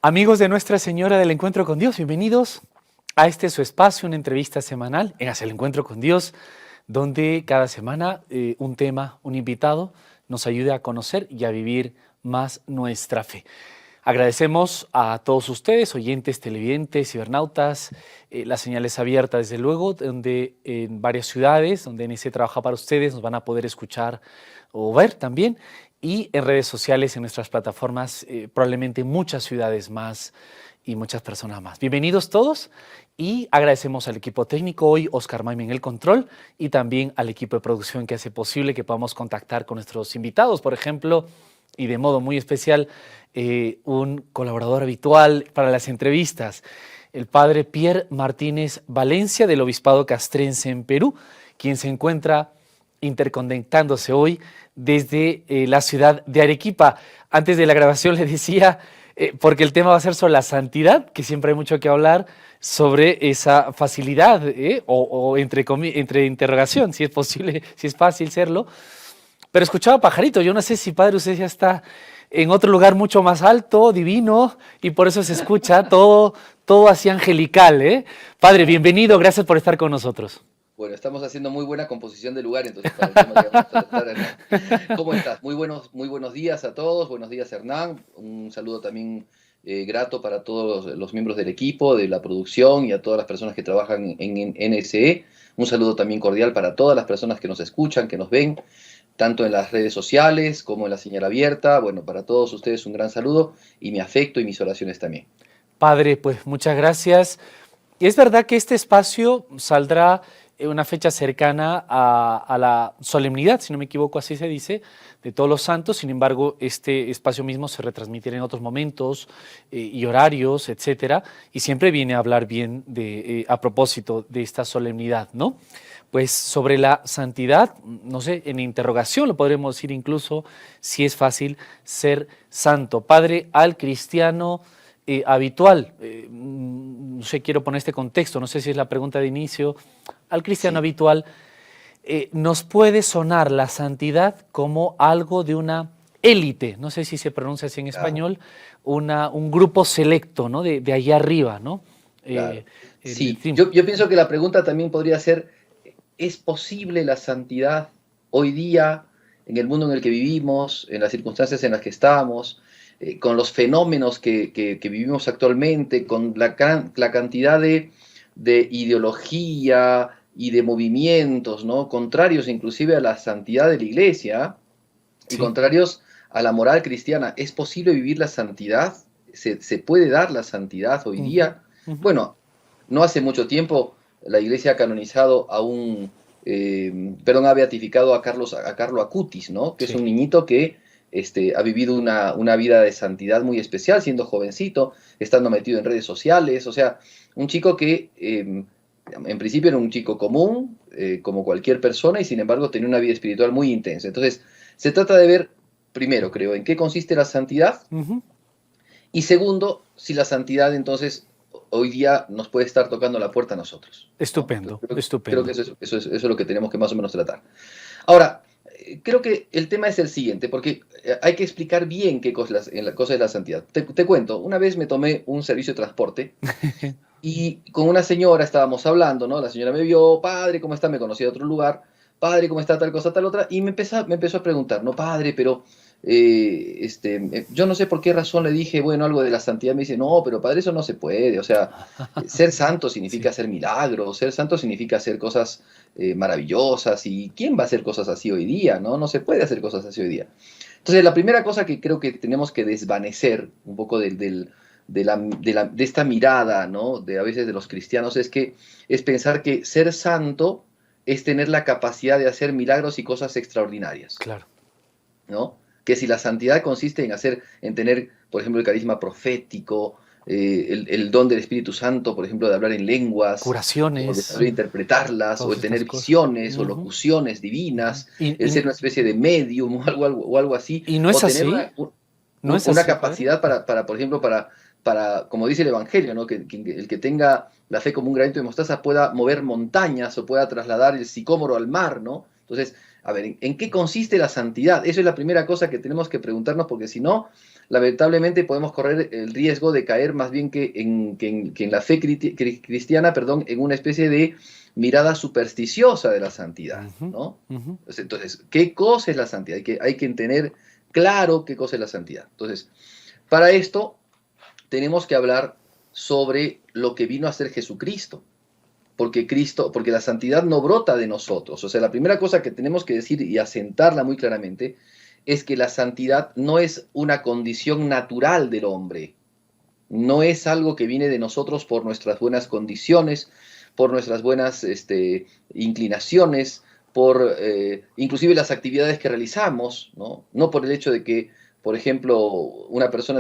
Amigos de Nuestra Señora del Encuentro con Dios, bienvenidos a este su espacio, una entrevista semanal en Hacia el Encuentro con Dios, donde cada semana un tema, un invitado nos ayude a conocer y a vivir más nuestra fe. Agradecemos a todos ustedes, oyentes, televidentes, cibernautas, la señal es abierta desde luego, donde en varias ciudades, donde NC trabaja para ustedes, nos van a poder escuchar o ver también, y en redes sociales, en nuestras plataformas, probablemente muchas ciudades más y muchas personas más. Bienvenidos todos y agradecemos al equipo técnico hoy, Oscar Maime en el control, y también al equipo de producción que hace posible que podamos contactar con nuestros invitados, por ejemplo, y de modo muy especial, un colaborador habitual para las entrevistas, el padre Pierre Martínez Valencia del Obispado Castrense en Perú, quien se encuentra interconectándose hoy desde la ciudad de Arequipa. Antes de la grabación le decía, porque el tema va a ser sobre la santidad, que siempre hay mucho que hablar sobre esa facilidad, o entre interrogación, si es posible, si es fácil serlo. Pero escuchaba pajarito, yo no sé si padre usted ya está en otro lugar mucho más alto, divino, y por eso se escucha todo así angelical, ¿eh? Padre, bienvenido, gracias por estar con nosotros. Bueno, estamos haciendo muy buena composición de lugar, entonces para el tema que vamos a tratar, Hernán. ¿Cómo estás? Muy buenos días a todos, buenos días Hernán, un saludo también grato para todos los miembros del equipo, de la producción y a todas las personas que trabajan en NSE. Un saludo también cordial para todas las personas que nos escuchan, que nos ven, tanto en las redes sociales como en la señal abierta. Bueno, para todos ustedes un gran saludo y mi afecto y mis oraciones también. Padre, pues muchas gracias. Y es verdad que este espacio saldrá en una fecha cercana a la solemnidad, si no me equivoco, así se dice, de Todos los Santos. Sin embargo, este espacio mismo se retransmitirá en otros momentos y horarios, etcétera, y siempre viene a hablar bien a propósito de esta solemnidad, ¿no? Pues sobre la santidad, no sé, en interrogación lo podremos decir incluso si es fácil ser santo. Padre, al cristiano habitual, no sé, quiero poner este contexto, no sé si es la pregunta de inicio, al cristiano Sí. habitual, nos puede sonar la santidad como algo de una élite, no sé si se pronuncia así en Claro, español, un grupo selecto, ¿no? De allá arriba, ¿no? claro. En Sí, fin. yo pienso que la pregunta también podría ser, ¿es posible la santidad hoy día en el mundo en el que vivimos, en las circunstancias en las que estamos, con los fenómenos que vivimos actualmente, con la cantidad de ideología y de movimientos, ¿no? Contrarios inclusive a la santidad de la Iglesia y Sí. contrarios a la moral cristiana? ¿Es posible vivir la santidad? ¿Se puede dar la santidad hoy Ujú, día? ujú. Bueno, no hace mucho tiempo la Iglesia ha canonizado ha beatificado a Carlo Acutis, ¿no? Que es Sí. un niñito que ha vivido una vida de santidad muy especial, siendo jovencito, estando metido en redes sociales, o sea, un chico que en principio era un chico común, como cualquier persona, y sin embargo tenía una vida espiritual muy intensa. Entonces, se trata de ver, primero, creo, en qué consiste la santidad, Ujú. y segundo, si la santidad entonces hoy día nos puede estar tocando la puerta a nosotros, ¿no? Estupendo, Creo que estupendo. eso es lo que tenemos que más o menos tratar. Ahora, creo que el tema es el siguiente, porque hay que explicar bien qué cosa es la santidad. Te cuento, una vez me tomé un servicio de transporte y con una señora estábamos hablando, ¿no? La señora me vio, padre, ¿cómo está? Me conocía de otro lugar, padre, ¿cómo está tal cosa, tal otra? Y me empezó a preguntar, no, padre, pero yo no sé por qué razón le dije, bueno, algo de la santidad. Me dice, no, pero padre, eso no se puede. O sea, ser santo significa Sí. hacer milagros, ser santo significa hacer cosas maravillosas. ¿Y quién va a hacer cosas así hoy día? ¿No? No se puede hacer cosas así hoy día. Entonces, la primera cosa que creo que tenemos que desvanecer un poco de esta mirada, ¿no? De a veces de los cristianos es pensar que ser santo es tener la capacidad de hacer milagros y cosas extraordinarias, Claro. ¿no? Que si la santidad consiste en tener, por ejemplo, el carisma profético, el don del Espíritu Santo, por ejemplo, de hablar en lenguas, o de Curaciones, saber interpretarlas, o todas de tener estas cosas. visiones o Ujú, locuciones ujú. divinas, el ser una especie de medium o algo así, Y no es o tener así, no es una así, padre. capacidad por ejemplo, como dice el Evangelio, ¿no? Que el que tenga la fe como un granito de mostaza pueda mover montañas o pueda trasladar el sicómoro al mar, ¿no? Entonces, A ver, ¿en qué consiste la santidad? Eso es la primera cosa que tenemos que preguntarnos, porque si no, lamentablemente podemos correr el riesgo de caer más bien que en la fe cristiana, perdón, en una especie de mirada supersticiosa de la santidad, Ujú, ¿no? ujú. Entonces, ¿qué cosa es la santidad? Hay que tener claro qué cosa es la santidad. Entonces, para esto tenemos que hablar sobre lo que vino a ser Jesucristo. Porque la santidad no brota de nosotros. O sea, la primera cosa que tenemos que decir y asentarla muy claramente es que la santidad no es una condición natural del hombre. No es algo que viene de nosotros por nuestras buenas condiciones, por nuestras buenas inclinaciones, por inclusive las actividades que realizamos, ¿no? No por el hecho de que, por ejemplo, una persona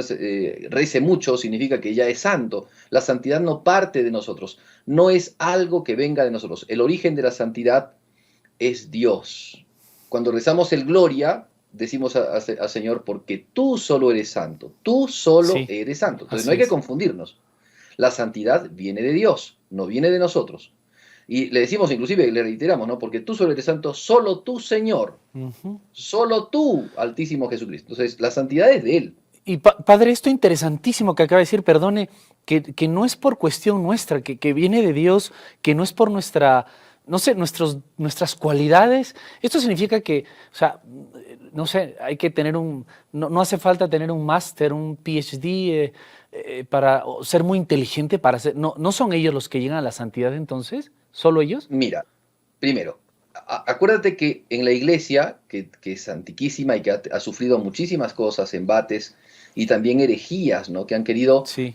rece mucho significa que ya es santo. La santidad no parte de nosotros, no es algo que venga de nosotros. El origen de la santidad es Dios. Cuando rezamos el Gloria, decimos al Señor, porque tú solo eres santo, tú solo Sí, eres santo. Entonces no así hay que es. confundirnos. La santidad viene de Dios, no viene de nosotros. Y le decimos inclusive, le reiteramos, ¿no? Porque tú solo eres santo, solo tú, Señor, Ujú. solo tú, Altísimo Jesucristo. Entonces la santidad es de Él. Y padre, esto interesantísimo que acaba de decir, perdone, que no es por cuestión nuestra, que viene de Dios, que no es por nuestra, no sé, nuestras cualidades. Esto significa que, o sea, no sé, hay que tener no hace falta tener un máster, un PhD para ser muy inteligente para ser, no son ellos los que llegan a la santidad entonces, solo ellos. Mira, primero, acuérdate que en la iglesia, que es antiquísima y que ha sufrido muchísimas cosas, embates y también herejías, ¿no? Que han querido Sí,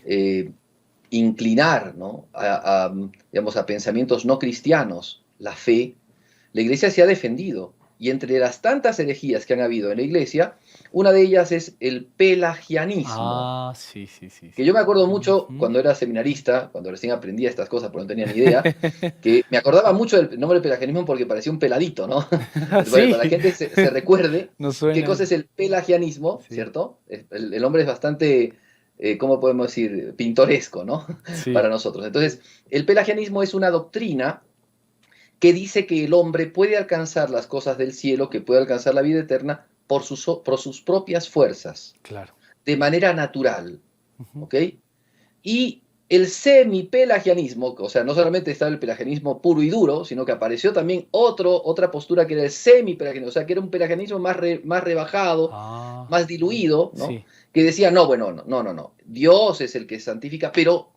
inclinar, ¿no? Digamos, a pensamientos no cristianos, la fe, la iglesia se ha defendido. Y entre las tantas herejías que han habido en la iglesia, una de ellas es el pelagianismo. ah, sí, sí, sí, Que sí. yo me acuerdo mucho Ujú. cuando era seminarista, cuando recién aprendía estas cosas, porque no tenía ni idea, que me acordaba mucho del nombre del pelagianismo porque parecía un peladito, ¿no? Para que la Sí, gente se recuerde nos qué cosa suena. es el pelagianismo, Sí, ¿cierto? El hombre es bastante, ¿cómo podemos decir? Pintoresco, ¿no? sí. Para nosotros. Entonces, el pelagianismo es una doctrina que dice que el hombre puede alcanzar las cosas del cielo, que puede alcanzar la vida eterna por sus propias fuerzas, Claro. de manera natural, Ujú. ¿ok? Y el semipelagianismo, o sea, no solamente estaba el pelagianismo puro y duro, sino que apareció también otra postura que era el semipelagianismo, o sea, que era un pelagianismo más rebajado, Ah, más diluido, ¿no? sí. Que decía, no, bueno, no, Dios es el que santifica, pero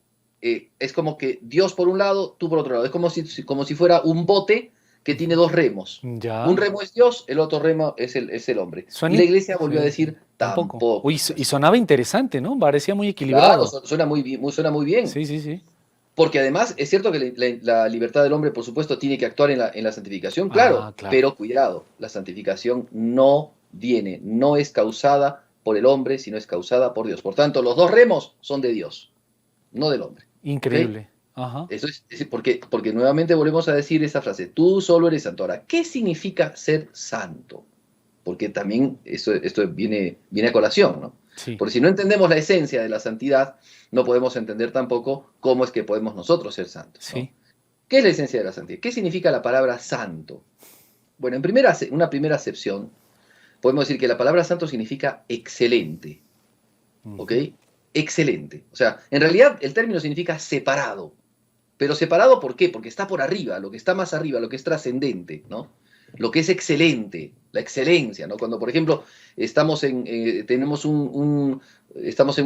es como que Dios por un lado, tú por otro lado, es como si fuera un bote que tiene dos remos. Un Ya. remo es Dios, el otro remo es el hombre. Y Suena, la iglesia volvió a sí, decir, tampoco. tampoco Uy, es y así. sonaba interesante, ¿no? Parecía muy Claro, equilibrado. suena muy bien, suena muy bien. Sí, sí, sí. Porque además es cierto que la libertad del hombre, por supuesto, tiene que actuar en la santificación, claro, Ah, claro. pero cuidado, la santificación no es causada por el hombre, sino es causada por Dios. Por tanto, los dos remos son de Dios, no del hombre. ¿Ok? Increíble. Ajá. Eso es porque nuevamente volvemos a decir esa frase, tú solo eres santo. Ahora, ¿qué significa ser santo? Porque también esto viene a colación, ¿no? Sí, Porque si no entendemos la esencia de la santidad, no podemos entender tampoco cómo es que podemos nosotros ser santos, ¿no? sí. ¿Qué es la esencia de la santidad? ¿Qué significa la palabra santo? Bueno, una primera acepción, podemos decir que la palabra santo significa excelente, ¿ok? Ujú. Excelente. O sea, en realidad el término significa separado. Pero separado, ¿por qué? Porque está por arriba, lo que está más arriba, lo que es trascendente, ¿no? Lo que es excelente, la excelencia, ¿no? Cuando, por ejemplo, estamos en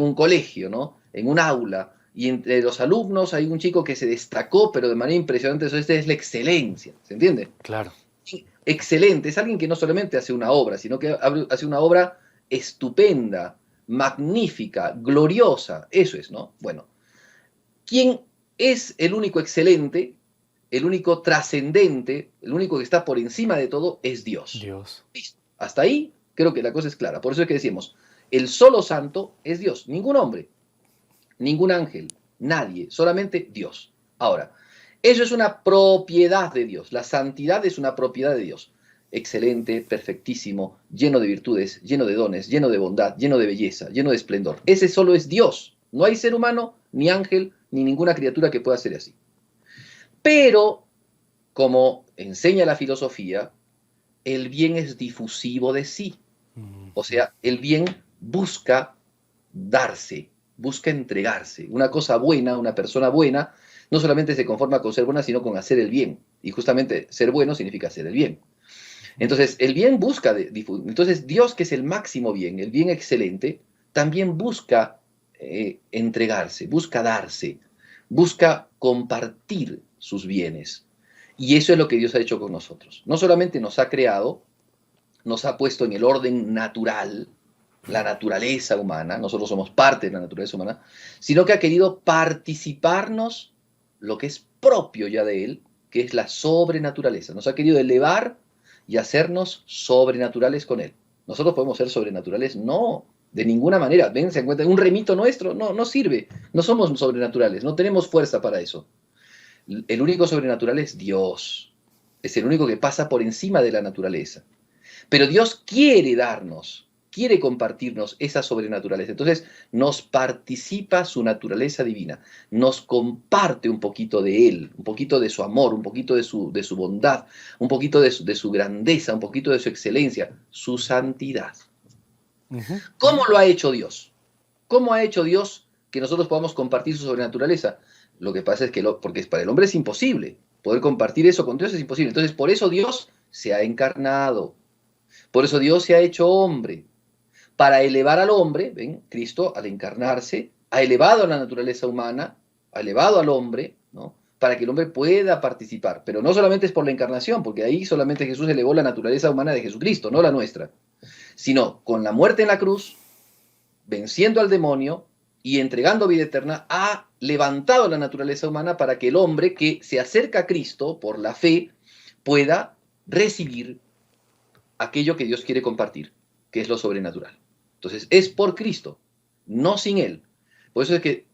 un colegio, ¿no? En un aula, y entre los alumnos hay un chico que se destacó, pero de manera impresionante, eso es la excelencia, ¿se entiende? Claro. Excelente, es alguien que no solamente hace una obra, sino que hace una obra estupenda, magnífica, gloriosa, eso es, ¿no? Bueno, ¿quién es el único excelente, el único trascendente, el único que está por encima de todo? Es Dios. Dios. Listo. Hasta ahí creo que la cosa es clara. Por eso es que decimos, el solo santo es Dios, ningún hombre, ningún ángel, nadie, solamente Dios. Ahora, eso es una propiedad de Dios, la santidad es una propiedad de Dios. Excelente, perfectísimo, lleno de virtudes, lleno de dones, lleno de bondad, lleno de belleza, lleno de esplendor. Ese solo es Dios. No hay ser humano, ni ángel, ni ninguna criatura que pueda ser así. Pero, como enseña la filosofía, el bien es difusivo de sí. Mm, O sea, el bien busca darse, busca entregarse. Una cosa buena, una persona buena, no solamente se conforma con ser buena, sino con hacer el bien. Y justamente ser bueno significa hacer el bien. ujú. Entonces, el bien busca entonces, Dios, que es el máximo bien, el bien excelente, también busca entregarse, busca darse, busca compartir sus bienes. Y eso es lo que Dios ha hecho con nosotros. No solamente nos ha creado, nos ha puesto en el orden natural, la naturaleza humana, nosotros somos parte de la naturaleza humana, sino que ha querido participarnos lo que es propio ya de Él, que es la sobrenaturaleza. Nos ha querido elevar y hacernos sobrenaturales con Él. ¿Nosotros podemos ser sobrenaturales? No, de ninguna manera. Ven, se encuentra un remito nuestro, no, no sirve. No somos sobrenaturales, no tenemos fuerza para eso. El único sobrenatural es Dios. Es el único que pasa por encima de la naturaleza. Pero Dios quiere darnos, quiere compartirnos esa sobrenaturaleza. Entonces nos participa su naturaleza divina, nos comparte un poquito de Él, un poquito de su amor, un poquito de su bondad, un poquito de su grandeza, un poquito de su excelencia, su santidad. Ujú, ¿Cómo lo ha hecho Dios? ¿Cómo ha hecho Dios que nosotros podamos compartir su sobrenaturaleza? Lo que pasa es que, porque para el hombre es imposible, poder compartir eso con Dios es imposible. Entonces, por eso Dios se ha encarnado. Por eso Dios se ha hecho hombre, para elevar al hombre, ¿ven? Cristo, al encarnarse, ha elevado a la naturaleza humana, ha elevado al hombre, ¿no? Para que el hombre pueda participar. Pero no solamente es por la encarnación, porque ahí solamente Jesús elevó la naturaleza humana de Jesucristo, no la nuestra, sino con la muerte en la cruz, venciendo al demonio y entregando vida eterna, ha levantado la naturaleza humana para que el hombre que se acerca a Cristo por la fe pueda recibir aquello que Dios quiere compartir, que es lo sobrenatural. Entonces, es por Cristo, no sin Él. Por eso es que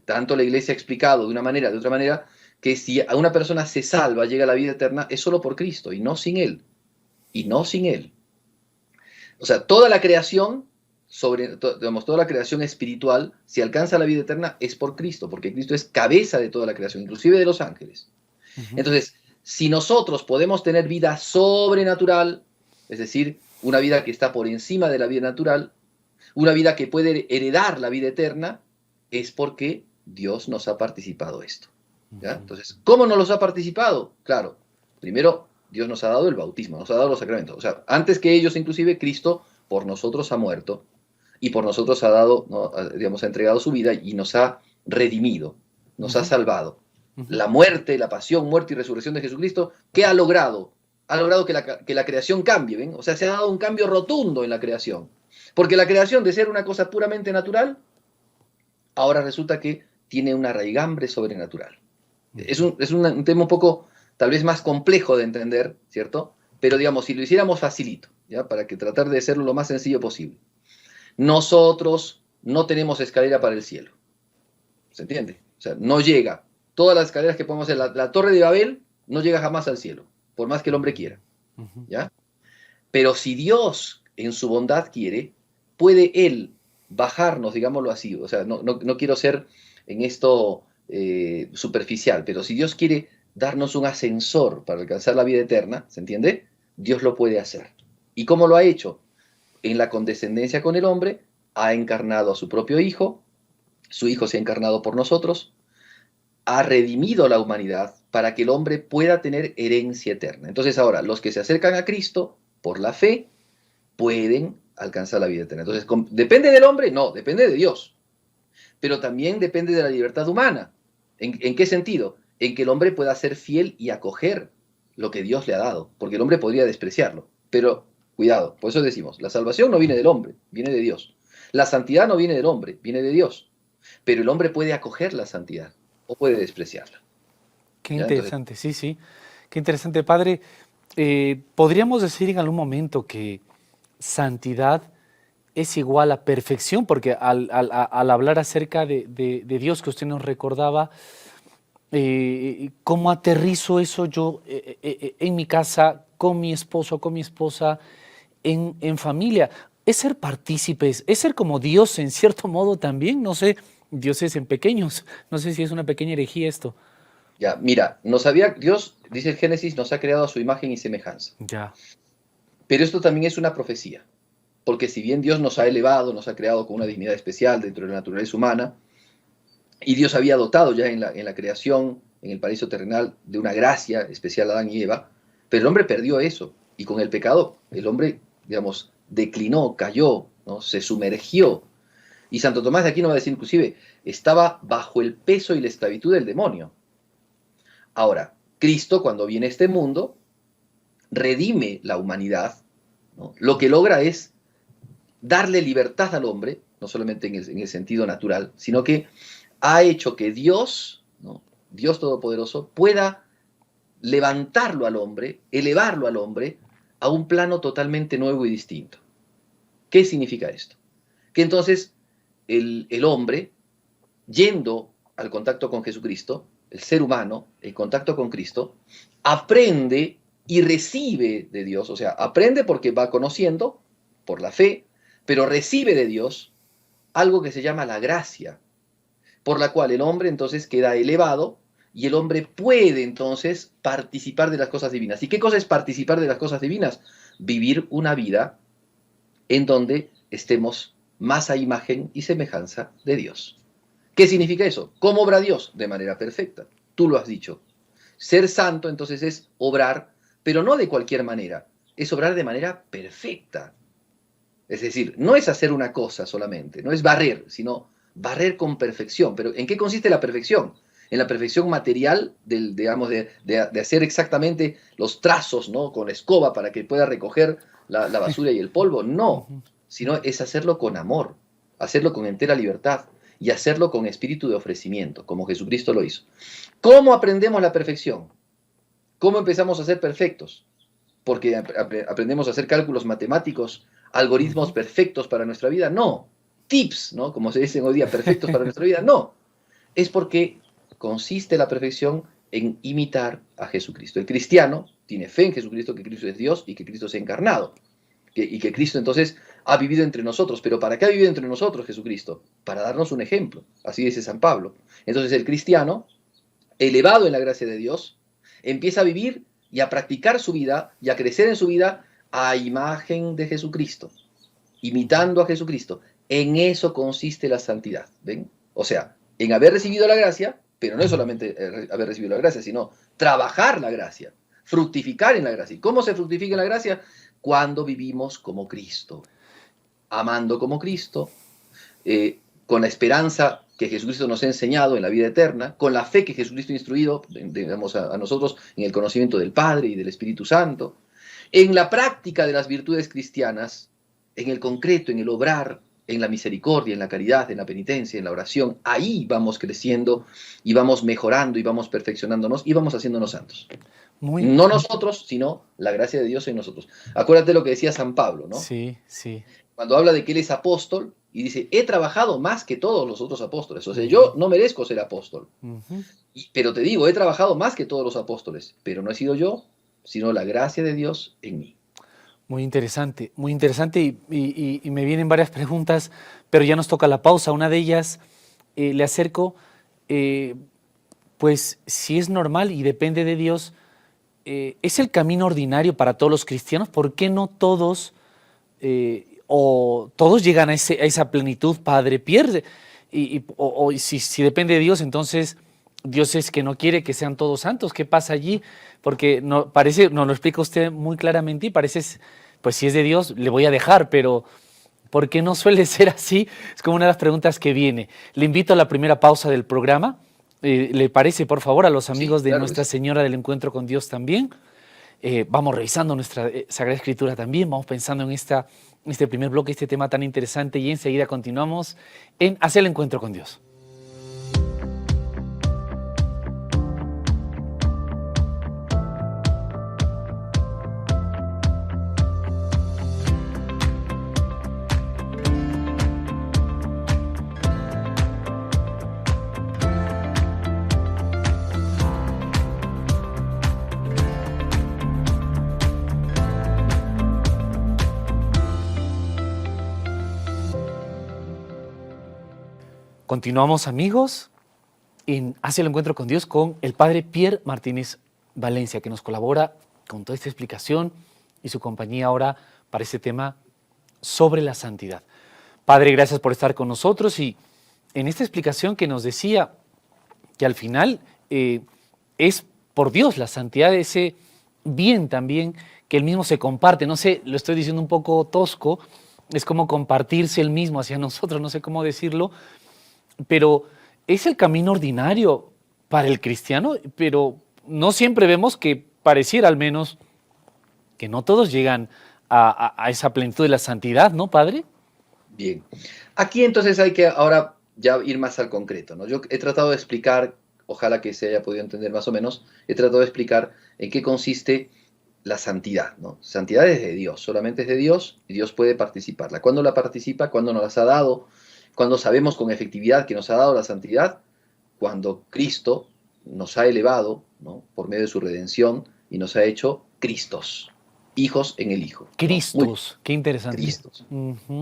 tanto la iglesia ha explicado de una manera, de otra manera, que si a una persona se salva, llega a la vida eterna, es solo por Cristo y no sin Él. Y no sin Él. O sea, toda la creación, digamos, toda la creación espiritual, si alcanza la vida eterna, es por Cristo, porque Cristo es cabeza de toda la creación, inclusive de los ángeles. ujú. Entonces, si nosotros podemos tener vida sobrenatural, es decir, una vida que está por encima de la vida natural, una vida que puede heredar la vida eterna, es porque Dios nos ha participado esto. ¿Ya? Ujú. Entonces, ¿cómo nos los ha participado? Claro, primero Dios nos ha dado el bautismo, nos ha dado los sacramentos. O sea, antes que ellos, inclusive, Cristo por nosotros ha muerto y por nosotros ha dado, ¿no? Digamos, ha entregado su vida y nos ha redimido, nos ha Ujú, salvado. ujú. La muerte, la pasión, muerte y resurrección de Jesucristo, ¿qué ha logrado? Ha logrado que la creación cambie, ¿ven? O sea, se ha dado un cambio rotundo en la creación. Porque la creación, de ser una cosa puramente natural, ahora resulta que tiene una raigambre sobrenatural. Ujú. Es un tema un poco, tal vez más complejo de entender, ¿cierto? Pero digamos, si lo hiciéramos facilito, ¿ya? Para que tratar de hacerlo lo más sencillo posible. Nosotros no tenemos escalera para el cielo. ¿Se entiende? O sea, no llega. Todas las escaleras que podemos hacer, la Torre de Babel no llega jamás al cielo, por más que el hombre quiera, Ujú. ¿ya? Pero si Dios en su bondad quiere, puede Él bajarnos, digámoslo así. O sea, no quiero ser en esto superficial, pero si Dios quiere darnos un ascensor para alcanzar la vida eterna, ¿se entiende? Dios lo puede hacer. ¿Y cómo lo ha hecho? En la condescendencia con el hombre, ha encarnado a su propio Hijo, su Hijo se ha encarnado por nosotros, ha redimido a la humanidad para que el hombre pueda tener herencia eterna. Entonces ahora, los que se acercan a Cristo por la fe, pueden alcanzar la vida eterna. Entonces, ¿depende del hombre? No, depende de Dios. Pero también depende de la libertad humana. En qué sentido? En que el hombre pueda ser fiel y acoger lo que Dios le ha dado, porque el hombre podría despreciarlo. Pero, cuidado, por eso decimos, la salvación no viene del hombre, viene de Dios. La santidad no viene del hombre, viene de Dios. Pero el hombre puede acoger la santidad o puede despreciarla. Qué ¿Ya? Entonces, interesante, sí, sí. Qué interesante, padre. ¿Podríamos decir en algún momento que santidad es igual a perfección? Porque al hablar acerca de Dios que usted nos recordaba, ¿cómo aterrizo eso yo en mi casa, con mi esposo, con mi esposa, en familia? Es ser partícipes, es ser como Dios en cierto modo también, no sé, dioses en pequeños, no sé si es una pequeña herejía esto. ya, mira, Dios, dice el Génesis, nos ha creado a su imagen y semejanza. Ya. Pero esto también es una profecía, porque si bien Dios nos ha elevado, nos ha creado con una dignidad especial dentro de la naturaleza humana, y Dios había dotado ya en la creación, en el paraíso terrenal, de una gracia especial a Adán y Eva, pero el hombre perdió eso, y con el pecado el hombre, digamos, declinó, cayó, ¿no? Se sumergió. Y Santo Tomás de Aquino va a decir inclusive, estaba bajo el peso y la esclavitud del demonio. Ahora, Cristo cuando viene a este mundo, redime la humanidad, ¿no? Lo que logra es darle libertad al hombre, no solamente en el sentido natural, sino que ha hecho que Dios, ¿no? Dios Todopoderoso, pueda levantarlo al hombre, elevarlo al hombre a un plano totalmente nuevo y distinto. ¿Qué significa esto? Que entonces el hombre, yendo al contacto con Jesucristo, el ser humano, el contacto con Cristo, aprende y recibe de Dios, o sea, aprende porque va conociendo por la fe, pero recibe de Dios algo que se llama la gracia, por la cual el hombre entonces queda elevado y el hombre puede entonces participar de las cosas divinas. ¿Y qué cosa es participar de las cosas divinas? Vivir una vida en donde estemos más a imagen y semejanza de Dios. ¿Qué significa eso? ¿Cómo obra Dios? De manera perfecta. Tú lo has dicho. Ser santo entonces es obrar, pero no de cualquier manera, es obrar de manera perfecta. Es decir, no es hacer una cosa solamente, no es barrer, sino barrer con perfección. ¿Pero en qué consiste la perfección? En la perfección material, digamos, de hacer exactamente los trazos, ¿no? Con escoba para que pueda recoger la basura y el polvo. No, sino es hacerlo con amor, hacerlo con entera libertad y hacerlo con espíritu de ofrecimiento, como Jesucristo lo hizo. ¿Cómo aprendemos la perfección? ¿Cómo empezamos a ser perfectos? Porque aprendemos a hacer cálculos matemáticos, algoritmos perfectos para nuestra vida. No. Tips, ¿no? Como se dicen hoy día, perfectos para nuestra vida. No. Es porque consiste la perfección en imitar a Jesucristo. El cristiano tiene fe en Jesucristo, que Cristo es Dios y que Cristo se ha encarnado. Y que Cristo entonces ha vivido entre nosotros. ¿Pero para qué ha vivido entre nosotros Jesucristo? Para darnos un ejemplo. Así dice San Pablo. Entonces el cristiano, elevado en la gracia de Dios, empieza a vivir y a practicar su vida y a crecer en su vida a imagen de Jesucristo, imitando a Jesucristo. En eso consiste la santidad, ¿ven? O sea, en haber recibido la gracia, pero no es solamente haber recibido la gracia, sino trabajar la gracia, fructificar en la gracia. ¿Y cómo se fructifica en la gracia? Cuando vivimos como Cristo, amando como Cristo, con la esperanza que Jesucristo nos ha enseñado en la vida eterna, con la fe que Jesucristo ha instruido, digamos, a nosotros en el conocimiento del Padre y del Espíritu Santo, en la práctica de las virtudes cristianas, en el concreto, en el obrar, en la misericordia, en la caridad, en la penitencia, en la oración. Ahí vamos creciendo y vamos mejorando y vamos perfeccionándonos y vamos haciéndonos santos. No nosotros, sino la gracia de Dios en nosotros. Acuérdate lo que decía San Pablo, ¿no? Sí, sí. Cuando habla de que él es apóstol y dice, he trabajado más que todos los otros apóstoles. O sea, yo no merezco ser apóstol. Pero te digo, he trabajado más que todos los apóstoles, pero no he sido yo, sino la gracia de Dios en mí. Muy interesante y me vienen varias preguntas, pero ya nos toca la pausa. Una de ellas, le acerco, pues si es normal y depende de Dios, ¿es el camino ordinario para todos los cristianos? ¿Por qué no todos o todos llegan a esa plenitud, Padre Pierre? O si depende de Dios, entonces Dios es que no quiere que sean todos santos. ¿Qué pasa allí? Porque nos lo explica usted muy claramente y parece, pues si es de Dios, le voy a dejar, pero ¿por qué no suele ser así? Es como una de las preguntas que viene. Le invito a la primera pausa del programa. ¿Le parece, por favor, a los amigos de Nuestra Señora del Encuentro con Dios también? Vamos revisando nuestra Sagrada Escritura también, vamos pensando en este primer bloque, este tema tan interesante, y enseguida continuamos en Hacia el Encuentro con Dios. Continuamos, amigos, en Hacia el Encuentro con Dios con el Padre Pierre Martínez Valencia, que nos colabora con toda esta explicación y su compañía ahora para este tema sobre la santidad. Padre, gracias por estar con nosotros y en esta explicación que nos decía que al final es por Dios la santidad, ese bien también que Él mismo se comparte. No sé, lo estoy diciendo un poco tosco, es como compartirse Él mismo hacia nosotros, no sé cómo decirlo, pero es el camino ordinario para el cristiano, pero no siempre vemos que pareciera al menos que no todos llegan a esa plenitud de la santidad, ¿no, Padre? Bien. Aquí entonces hay que ahora ya ir más al concreto, ¿no? Yo he tratado de explicar, ojalá que se haya podido entender más o menos, he tratado de explicar en qué consiste la santidad, ¿no? Santidad es de Dios, solamente es de Dios y Dios puede participarla. ¿Cuándo la participa? ¿Cuándo nos las ha dado? ¿Cuándo sabemos con efectividad que nos ha dado la santidad? Cuando Cristo nos ha elevado, ¿no? Por medio de su redención y nos ha hecho Cristos, hijos en el Hijo, ¿no? Cristos, qué interesante. Cristos.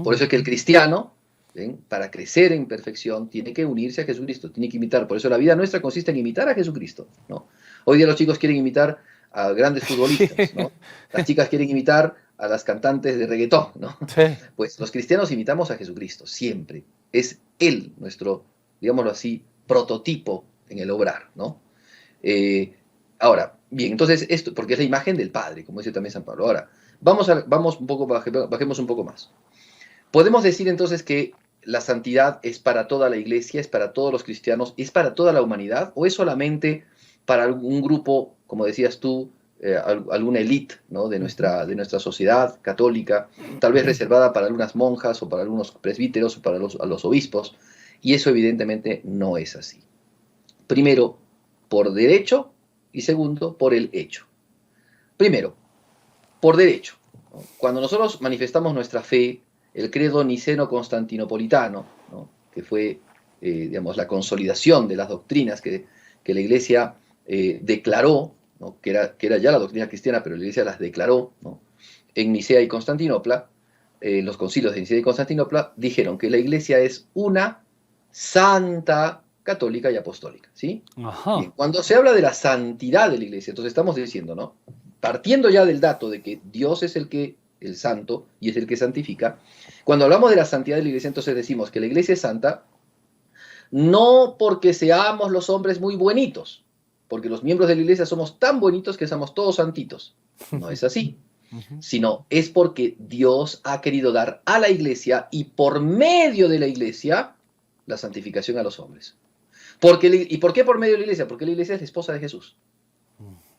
Por eso es que el cristiano, ¿ven?, para crecer en perfección, tiene que unirse a Jesucristo, tiene que imitar. Por eso la vida nuestra consiste en imitar a Jesucristo, ¿no? Hoy día los chicos quieren imitar a grandes futbolistas, ¿no? Las chicas quieren imitar a las cantantes de reggaetón, ¿no? Sí. Pues los cristianos imitamos a Jesucristo, siempre. Es Él nuestro, digámoslo así, prototipo en el obrar, ¿no? Ahora, bien, entonces esto, porque es la imagen del Padre, como dice también San Pablo. Ahora, vamos un poco, bajemos un poco más. Podemos decir entonces que la santidad es para toda la iglesia, es para todos los cristianos, es para toda la humanidad, o es solamente para algún grupo, como decías tú, alguna élite, ¿no?, de nuestra sociedad católica, tal vez reservada para algunas monjas o para algunos presbíteros o para los obispos, y eso evidentemente no es así. Primero, por derecho, y segundo, por el hecho. Primero, por derecho, ¿no? Cuando nosotros manifestamos nuestra fe, el credo niceno-constantinopolitano, ¿no?, que fue, digamos, la consolidación de las doctrinas que la Iglesia declaró, ¿no?, que era ya la doctrina cristiana, pero la Iglesia las declaró, ¿no?, en Nicea y Constantinopla. Los concilios de Nicea y Constantinopla dijeron que la Iglesia es una, santa, católica y apostólica, ¿sí? Ajá. Bien, cuando se habla de la santidad de la Iglesia, entonces estamos diciendo, ¿no?, partiendo ya del dato de que Dios es el santo y es el que santifica, cuando hablamos de la santidad de la Iglesia, entonces decimos que la Iglesia es santa no porque seamos los hombres muy buenitos, porque los miembros de la Iglesia somos tan bonitos que somos todos santitos. No es así, sino es porque Dios ha querido dar a la Iglesia y por medio de la Iglesia la santificación a los hombres. ¿Y por qué por medio de la Iglesia? Porque la Iglesia es la esposa de Jesús.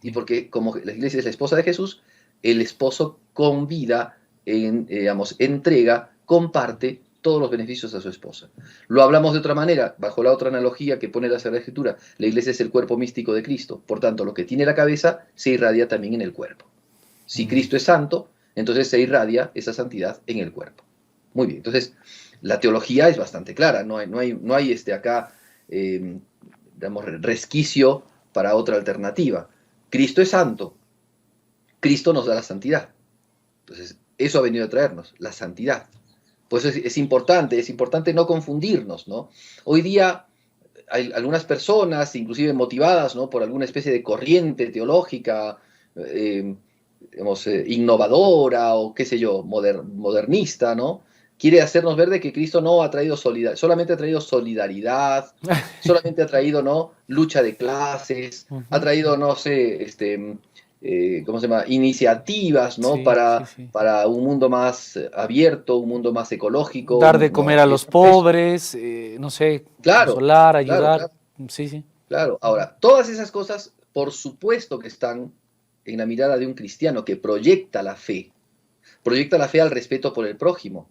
Y porque como la Iglesia es la esposa de Jesús, el esposo convida, digamos, entrega, comparte todos los beneficios a su esposa. Lo hablamos de otra manera, bajo la otra analogía que pone la Sagrada Escritura. La Iglesia es el cuerpo místico de Cristo. Por tanto, lo que tiene la cabeza se irradia también en el cuerpo. Si Cristo es santo, entonces se irradia esa santidad en el cuerpo. Muy bien, entonces la teología es bastante clara. No hay acá, digamos, resquicio para otra alternativa. Cristo es santo. Cristo nos da la santidad. Entonces, eso ha venido a traernos, la santidad. Pues es importante no confundirnos, ¿no? Hoy día hay algunas personas, inclusive motivadas, ¿no?, por alguna especie de corriente teológica, digamos, innovadora o qué sé yo, modernista, ¿no?, quiere hacernos ver de que Cristo no ha traído solamente ha traído solidaridad, solamente ha traído, ¿no?, lucha de clases, ha traído, no sé, ¿cómo se llama?, iniciativas, ¿no?, Sí, para, sí, sí. para un mundo más abierto, un mundo más ecológico, Dar de ¿no? comer a los pobres, no sé, Claro, consolar, claro, ayudar. claro, Sí, sí. claro. Ahora, todas esas cosas, por supuesto que están en la mirada de un cristiano que proyecta la fe. Proyecta la fe al respeto por el prójimo,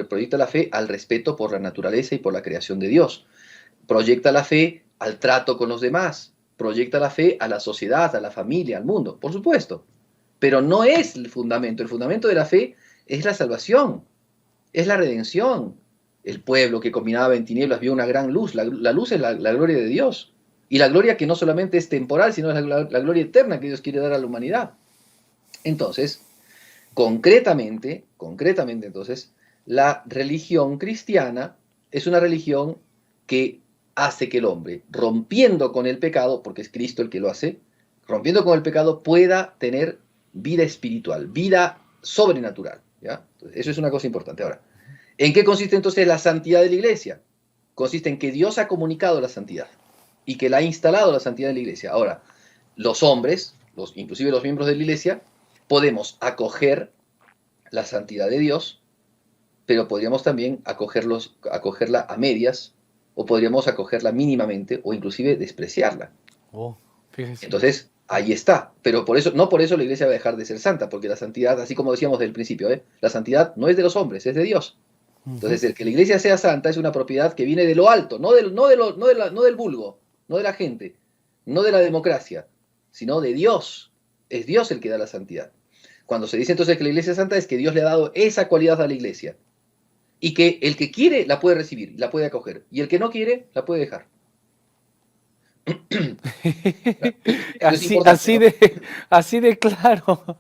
proyecta la fe al respeto por la naturaleza y por la creación de Dios, proyecta la fe al trato con los demás, proyecta la fe a la sociedad, a la familia, al mundo, por supuesto. Pero no es el fundamento de la fe es la salvación, es la redención. El pueblo que caminaba en tinieblas vio una gran luz, la luz es la gloria de Dios. Y la gloria que no solamente es temporal, sino es la gloria eterna que Dios quiere dar a la humanidad. Entonces, concretamente, entonces, la religión cristiana es una religión que hace que el hombre, rompiendo con el pecado, porque es Cristo el que lo hace, rompiendo con el pecado, pueda tener vida espiritual, vida sobrenatural. ¿Ya? Entonces, eso es una cosa importante. Ahora, ¿en qué consiste entonces la santidad de la iglesia? Consiste en que Dios ha comunicado la santidad y que la ha instalado la santidad de la iglesia. Ahora, los hombres, inclusive los miembros de la iglesia, podemos acoger la santidad de Dios, pero podríamos también acogerla a medias, o podríamos acogerla mínimamente, o inclusive despreciarla. Fíjese. Entonces, ahí está. Pero no por eso la iglesia va a dejar de ser santa, porque la santidad, así como decíamos del principio, la santidad no es de los hombres, es de Dios. Entonces, el que la iglesia sea santa es una propiedad que viene de lo alto, no del vulgo, no de la gente, no de la democracia, sino de Dios. Es Dios el que da la santidad. Cuando se dice entonces que la iglesia es santa, es que Dios le ha dado esa cualidad a la iglesia. Y que el que quiere la puede recibir, la puede acoger. Y el que no quiere, la puede dejar. Así de claro.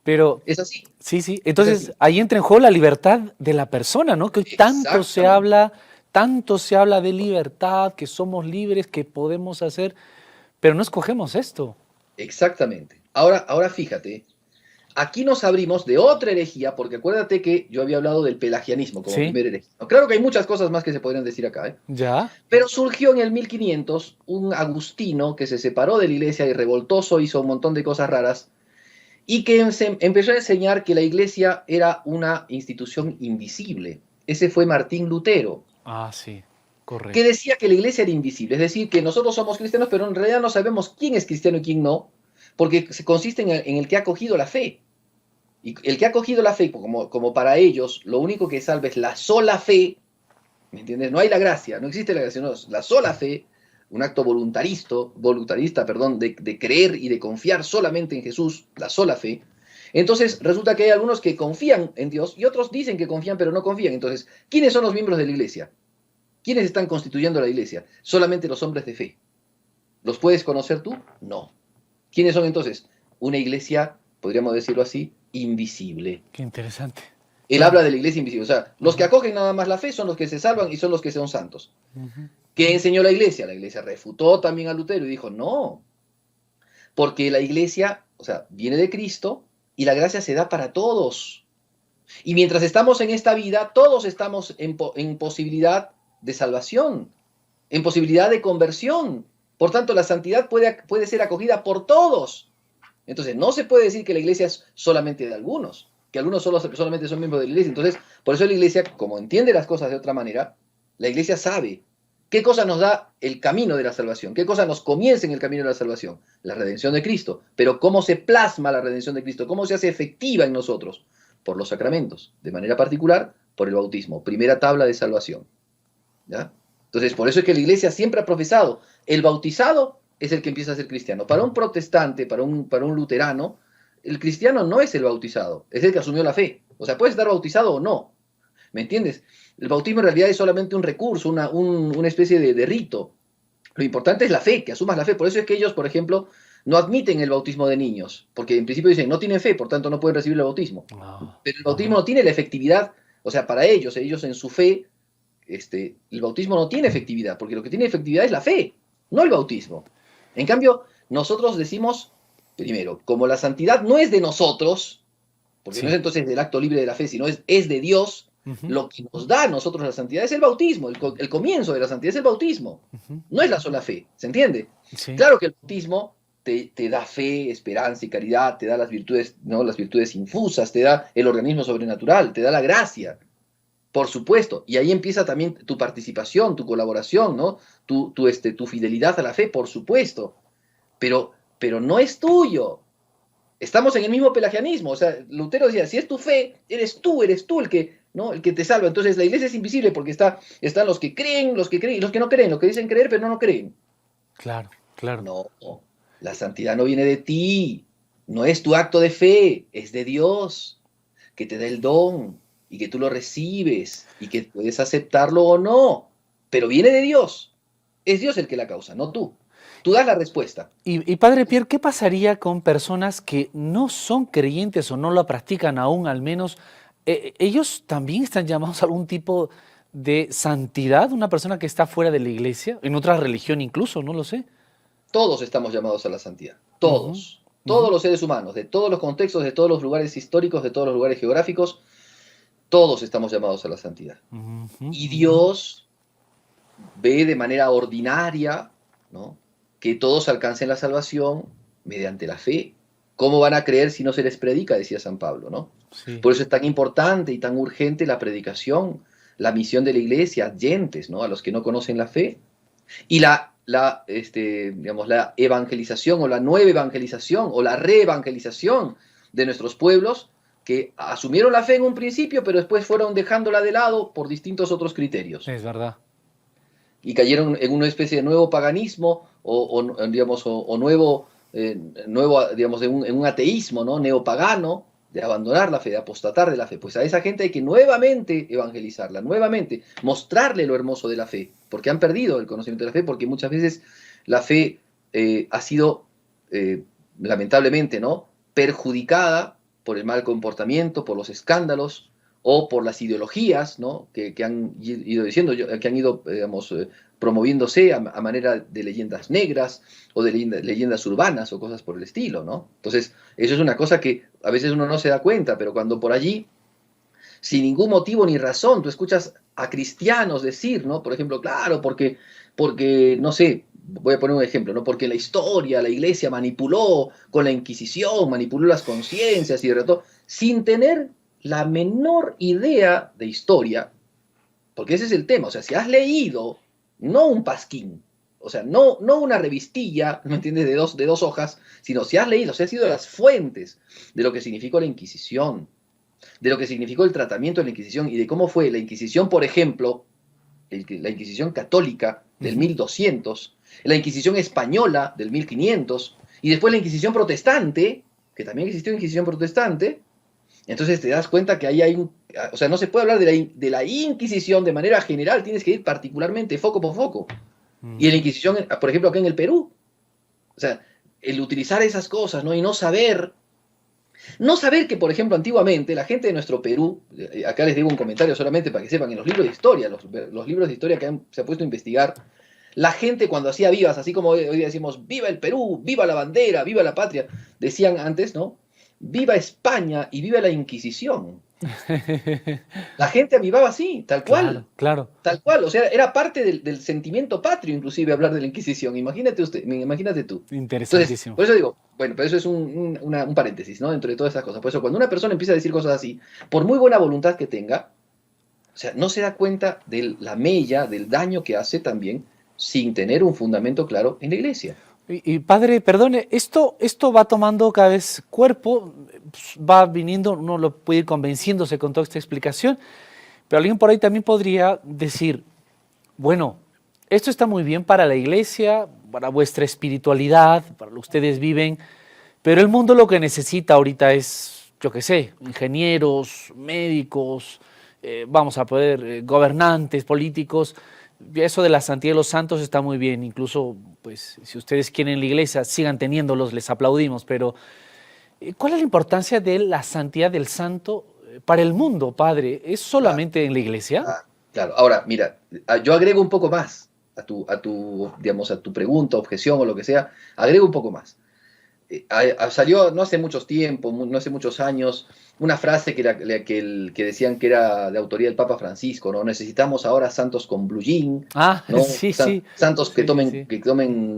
Pero es así. Sí. Entonces, es así. ahí entra en juego la libertad de la persona, ¿no? Que hoy tanto se habla de libertad, que somos libres, que podemos hacer, pero no escogemos esto. Exactamente. Ahora fíjate, aquí nos abrimos de otra herejía, porque acuérdate que yo había hablado del pelagianismo como primer herejía. Claro que hay muchas cosas más que se podrían decir acá, ¿eh? Ya. Pero surgió en el 1500 un agustino que se separó de la iglesia y revoltoso, hizo un montón de cosas raras, y que empezó a enseñar que la iglesia era una institución invisible. Ese fue Martín Lutero. Sí, correcto. Que decía que la iglesia era invisible, es decir, que nosotros somos cristianos, pero en realidad no sabemos quién es cristiano y quién no, porque consiste en el que ha acogido la fe. Y el que ha acogido la fe, como para ellos, lo único que salva es la sola fe, ¿me entiendes? No hay la gracia, no existe la gracia, no, la sola fe, un acto voluntarista, de creer y de confiar solamente en Jesús, la sola fe. Entonces resulta que hay algunos que confían en Dios y otros dicen que confían pero no confían. Entonces, ¿quiénes son los miembros de la iglesia? ¿Quiénes están constituyendo la iglesia? Solamente los hombres de fe. ¿Los puedes conocer tú? No. ¿Quiénes son entonces? Una iglesia, podríamos decirlo así, invisible. Qué interesante. Él habla de la iglesia invisible. O sea, los que acogen nada más la fe son los que se salvan y son los que son santos. ¿Qué enseñó la iglesia? La iglesia refutó también a Lutero y dijo, no, porque la iglesia, o sea, viene de Cristo y la gracia se da para todos. Y mientras estamos en esta vida, todos estamos en posibilidad de salvación, en posibilidad de conversión. Por tanto, la santidad puede ser acogida por todos. Entonces, no se puede decir que la iglesia es solamente de algunos, que algunos solamente son miembros de la iglesia. Entonces, por eso la iglesia, como entiende las cosas de otra manera, la iglesia sabe qué cosa nos da el camino de la salvación, qué cosa nos comienza en el camino de la salvación, la redención de Cristo. Pero cómo se plasma la redención de Cristo, cómo se hace efectiva en nosotros, por los sacramentos, de manera particular, por el bautismo, primera tabla de salvación. ¿Ya? Entonces, por eso es que la iglesia siempre ha profesado, el bautizado es el que empieza a ser cristiano. Para un protestante, para un luterano, el cristiano no es el bautizado, es el que asumió la fe. O sea, puede estar bautizado o no. ¿Me entiendes? El bautismo en realidad es solamente un recurso, una especie de rito. Lo importante es la fe, que asumas la fe. Por eso es que ellos, por ejemplo, no admiten el bautismo de niños, porque en principio dicen, no tienen fe, por tanto no pueden recibir el bautismo. Pero el bautismo no tiene la efectividad, o sea, para ellos en su fe, el bautismo no tiene efectividad, porque lo que tiene efectividad es la fe, no el bautismo. En cambio, nosotros decimos, primero, como la santidad no es de nosotros, porque no es entonces del acto libre de la fe, sino es de Dios, lo que nos da a nosotros la santidad es el bautismo, el comienzo de la santidad es el bautismo, no es la sola fe, ¿se entiende? Sí. Claro que el bautismo te da fe, esperanza y caridad, te da las virtudes, ¿no? Las virtudes infusas, te da el organismo sobrenatural, te da la gracia. Por supuesto, y ahí empieza también tu participación, tu colaboración, ¿no? Tu fidelidad a la fe, por supuesto, pero no es tuyo. Estamos en el mismo pelagianismo, o sea, Lutero decía, si es tu fe, eres tú el que, ¿no? El que te salva. Entonces la iglesia es invisible porque están los que creen y los que no creen, los que dicen creer pero no creen. Claro. No, la santidad no viene de ti, no es tu acto de fe, es de Dios, que te da el don, y que tú lo recibes, y que puedes aceptarlo o no, pero viene de Dios. Es Dios el que la causa, no tú. Tú das la respuesta. Y Padre Pierre, ¿qué pasaría con personas que no son creyentes o no lo practican aún, al menos? ¿Ellos también están llamados a algún tipo de santidad? ¿Una persona que está fuera de la iglesia? ¿En otra religión incluso? No lo sé. Todos estamos llamados a la santidad. Todos. Todos los seres humanos, de todos los contextos, de todos los lugares históricos, de todos los lugares geográficos, todos estamos llamados a la santidad. Y Dios ve de manera ordinaria, ¿no?, que todos alcancen la salvación mediante la fe. ¿Cómo van a creer si no se les predica?, decía San Pablo, ¿no? Sí. Por eso es tan importante y tan urgente la predicación, la misión de la iglesia, adyentes, ¿no?, a los que no conocen la fe. Y digamos, la evangelización o la nueva evangelización o la reevangelización de nuestros pueblos que asumieron la fe en un principio, pero después fueron dejándola de lado por distintos otros criterios. Es verdad. Y cayeron en una especie de nuevo paganismo o nuevo, digamos, en un ateísmo, ¿no?, neopagano, de abandonar la fe, de apostatar de la fe. Pues a esa gente hay que nuevamente evangelizarla, nuevamente mostrarle lo hermoso de la fe, porque han perdido el conocimiento de la fe, porque muchas veces la fe ha sido, lamentablemente, ¿no?, perjudicada por el mal comportamiento, por los escándalos o por las ideologías, ¿no?, que han ido diciendo, que han ido, digamos, promoviéndose a manera de leyendas negras o de leyendas urbanas o cosas por el estilo, ¿no? Entonces, eso es una cosa que a veces uno no se da cuenta, pero cuando por allí, sin ningún motivo ni razón, tú escuchas a cristianos decir, ¿no?, por ejemplo, claro, porque no sé, voy a poner un ejemplo, ¿no?, porque la historia, la iglesia manipuló con la Inquisición, manipuló las conciencias y de todo, sin tener la menor idea de historia, porque ese es el tema. O sea, si has leído, no un pasquín, o sea, no una revistilla, ¿me entiendes?, de dos hojas, sino si has leído, si has ido a las fuentes de lo que significó la Inquisición, de lo que significó el tratamiento de la Inquisición y de cómo fue la Inquisición, por ejemplo, la Inquisición católica del 1200, la Inquisición española del 1500, y después la Inquisición protestante, que también existió Inquisición protestante. Entonces te das cuenta que ahí hay o sea, no se puede hablar de la Inquisición de manera general, tienes que ir particularmente foco por foco. Y en la Inquisición, por ejemplo, acá en el Perú, o sea, el utilizar esas cosas, ¿no?, y no saber que, por ejemplo, antiguamente la gente de nuestro Perú, acá les digo un comentario solamente para que sepan, en los libros de historia, los libros de historia que se ha puesto a investigar, la gente cuando hacía vivas, así como hoy día decimos, viva el Perú, viva la bandera, viva la patria, decían antes, ¿no?, viva España y viva la Inquisición. La gente avivaba así, tal cual. Claro. Tal cual, o sea, era parte del sentimiento patrio, inclusive, hablar de la Inquisición. Imagínate tú. Interesantísimo. Entonces, por eso digo, bueno, pero eso es un paréntesis, ¿no?, dentro de todas esas cosas. Por eso, cuando una persona empieza a decir cosas así, por muy buena voluntad que tenga, o sea, no se da cuenta de la mella, del daño que hace también, sin tener un fundamento claro en la iglesia. Y padre, perdone, esto va tomando cada vez cuerpo, va viniendo, uno lo puede ir convenciéndose con toda esta explicación, pero alguien por ahí también podría decir, bueno, esto está muy bien para la iglesia, para vuestra espiritualidad, para lo que ustedes viven, pero el mundo lo que necesita ahorita es, yo qué sé, ingenieros, médicos, vamos a poder, gobernantes, políticos. Eso de la santidad de los santos está muy bien, incluso pues si ustedes quieren la iglesia sigan teniéndolos, les aplaudimos, pero ¿cuál es la importancia de la santidad del santo para el mundo, padre? ¿Es solamente en la iglesia? Claro, ahora mira, yo agrego un poco más digamos, a tu pregunta, objeción o lo que sea, agrego un poco más. Salió no hace muchos tiempos, no hace muchos años, una frase que decían que era de autoría del Papa Francisco, ¿no? Necesitamos ahora santos con blue jean, ¿no? Sí. Santos que Sí, tomen, sí.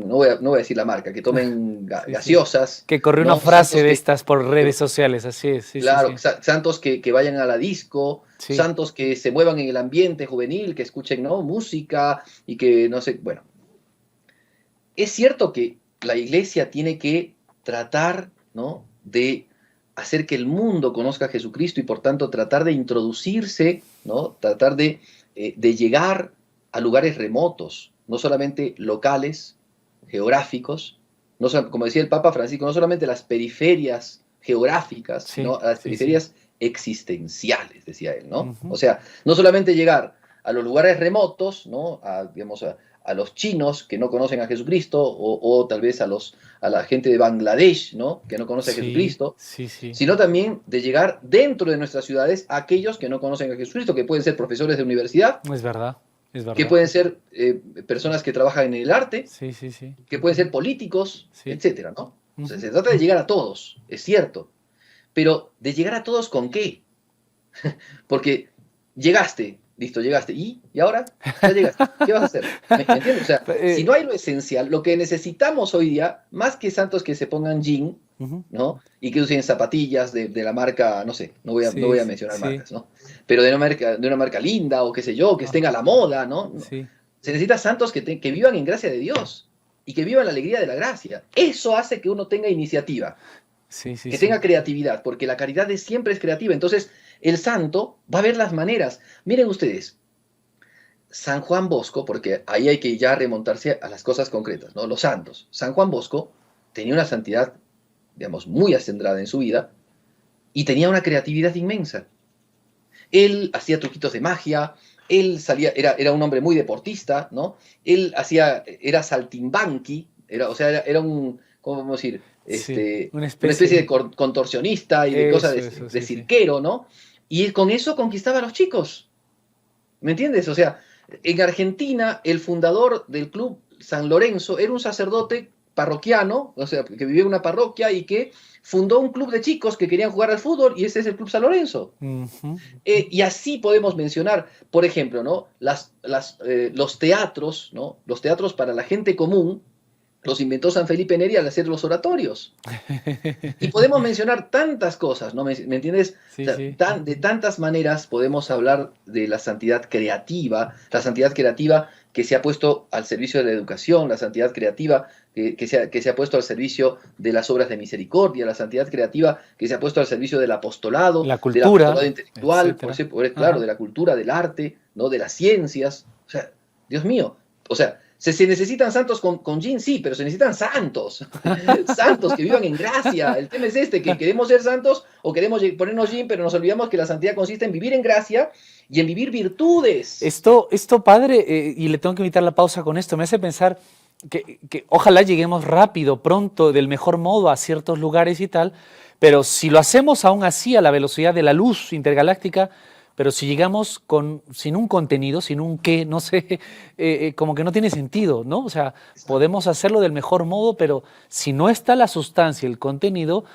no voy a decir la marca, que tomen Sí. gaseosas. Que corrió ¿no? una frase Santos de estas por redes sociales, así es. claro, Sí. santos que vayan a la disco, Sí. santos que se muevan en el ambiente juvenil, que escuchen, ¿no?, música y que, no sé, bueno. Es cierto que la iglesia tiene que tratar, ¿no?, de hacer que el mundo conozca a Jesucristo y por tanto tratar de introducirse, ¿no?, tratar de llegar a lugares remotos, no solamente locales, geográficos, como decía el Papa Francisco, no solamente las periferias geográficas, sino a las periferias existenciales, decía él, ¿no? O sea, no solamente llegar a los lugares remotos, ¿no?, digamos, a los chinos que no conocen a Jesucristo, o tal vez a la gente de Bangladesh, ¿no?, que no conoce a Jesucristo, sino también de llegar dentro de nuestras ciudades a aquellos que no conocen a Jesucristo, que pueden ser profesores de universidad, Es verdad. que pueden ser personas que trabajan en el arte, Sí. que pueden ser políticos, Sí. etcétera, ¿no? O sea, se trata de llegar a todos, es cierto. Pero ¿de llegar a todos con qué? Porque llegaste, listo, llegaste. ¿Y ahora? Ya llegaste. ¿Qué vas a hacer? ¿Me entiendes? O sea, si no hay lo esencial, lo que necesitamos hoy día, más que santos que se pongan jean, ¿no? Y que usen zapatillas de la marca, no sé, no voy a mencionar marcas, ¿no? Pero de una marca linda o qué sé yo, que estén a la moda, ¿no? Sí. Se necesita santos que vivan en gracia de Dios y que vivan la alegría de la gracia. Eso hace que uno tenga iniciativa, que tenga creatividad, porque la caridad siempre es creativa. Entonces, el santo va a ver las maneras. Miren ustedes, San Juan Bosco, porque ahí hay que ya remontarse a las cosas concretas, ¿no? Los santos. San Juan Bosco tenía una santidad, digamos, muy acendrada en su vida y tenía una creatividad inmensa. Él hacía truquitos de magia, él salía, era un hombre muy deportista, ¿no? Él era saltimbanqui, era un, ¿cómo vamos a decir? Una Una especie de especie. contorsionista y de cosas de cirquero, ¿no? Y con eso conquistaba a los chicos. ¿Me entiendes? O sea, en Argentina, el fundador del club San Lorenzo era un sacerdote parroquiano, o sea, que vivía en una parroquia y que fundó un club de chicos que querían jugar al fútbol y ese es el Club San Lorenzo. Y así podemos mencionar, por ejemplo, ¿no? Los teatros, ¿no? Los teatros para la gente común, los inventó San Felipe Neri al hacer los oratorios. Y podemos mencionar tantas cosas, ¿no? ¿Me entiendes? Sí, O sea, sí. de tantas maneras podemos hablar de la santidad creativa que se ha puesto al servicio de la educación, la santidad creativa que se ha puesto al servicio de las obras de misericordia, la santidad creativa que se ha puesto al servicio del apostolado La del cultura, apostolado intelectual, etcétera. claro, de la cultura, del arte, ¿no? De las ciencias. O sea, Dios mío, o sea, se necesitan santos con jean, sí, pero se necesitan santos. Santos que vivan en gracia. El tema es este, que queremos ser santos o queremos ponernos jean, pero nos olvidamos que la santidad consiste en vivir en gracia y en vivir virtudes. Esto padre, y le tengo que invitar la pausa con esto, me hace pensar que ojalá lleguemos rápido, pronto, del mejor modo a ciertos lugares y tal, pero si lo hacemos aún así a la velocidad de la luz intergaláctica, pero si llegamos sin un contenido, sin un qué, no sé, como que no tiene sentido, ¿no? O sea, podemos hacerlo del mejor modo, pero si no está la sustancia, el contenido,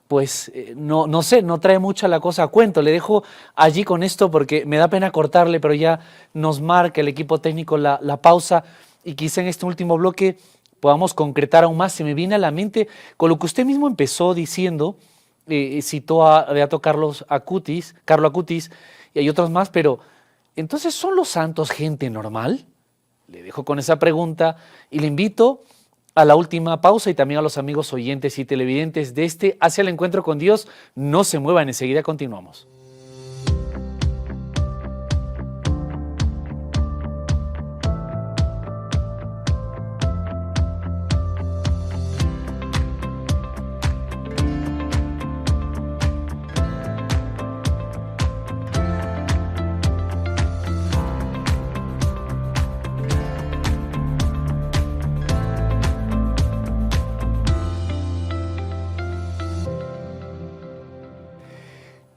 pues no sé, no trae mucha la cosa a cuento. Le dejo allí con esto porque me da pena cortarle, pero ya nos marca el equipo técnico la pausa y quizá en este último bloque podamos concretar aún más. Se me viene a la mente con lo que usted mismo empezó diciendo, citó a Beato Carlo Acutis, y hay otros más, pero ¿entonces son los santos gente normal? Le dejo con esa pregunta y le invito a la última pausa y también a los amigos oyentes y televidentes de Hacia el Encuentro con Dios. No se muevan, enseguida continuamos.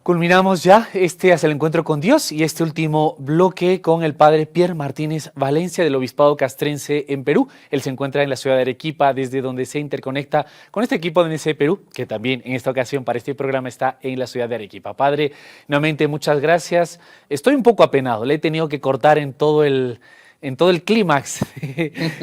Culminamos ya Hacia el Encuentro con Dios y este último bloque con el padre Pierre Martínez Valencia del Obispado Castrense en Perú. Él se encuentra en la ciudad de Arequipa, desde donde se interconecta con este equipo de NC Perú, que también en esta ocasión para este programa está en la ciudad de Arequipa. Padre, nuevamente muchas gracias. Estoy un poco apenado, le he tenido que cortar en todo el clímax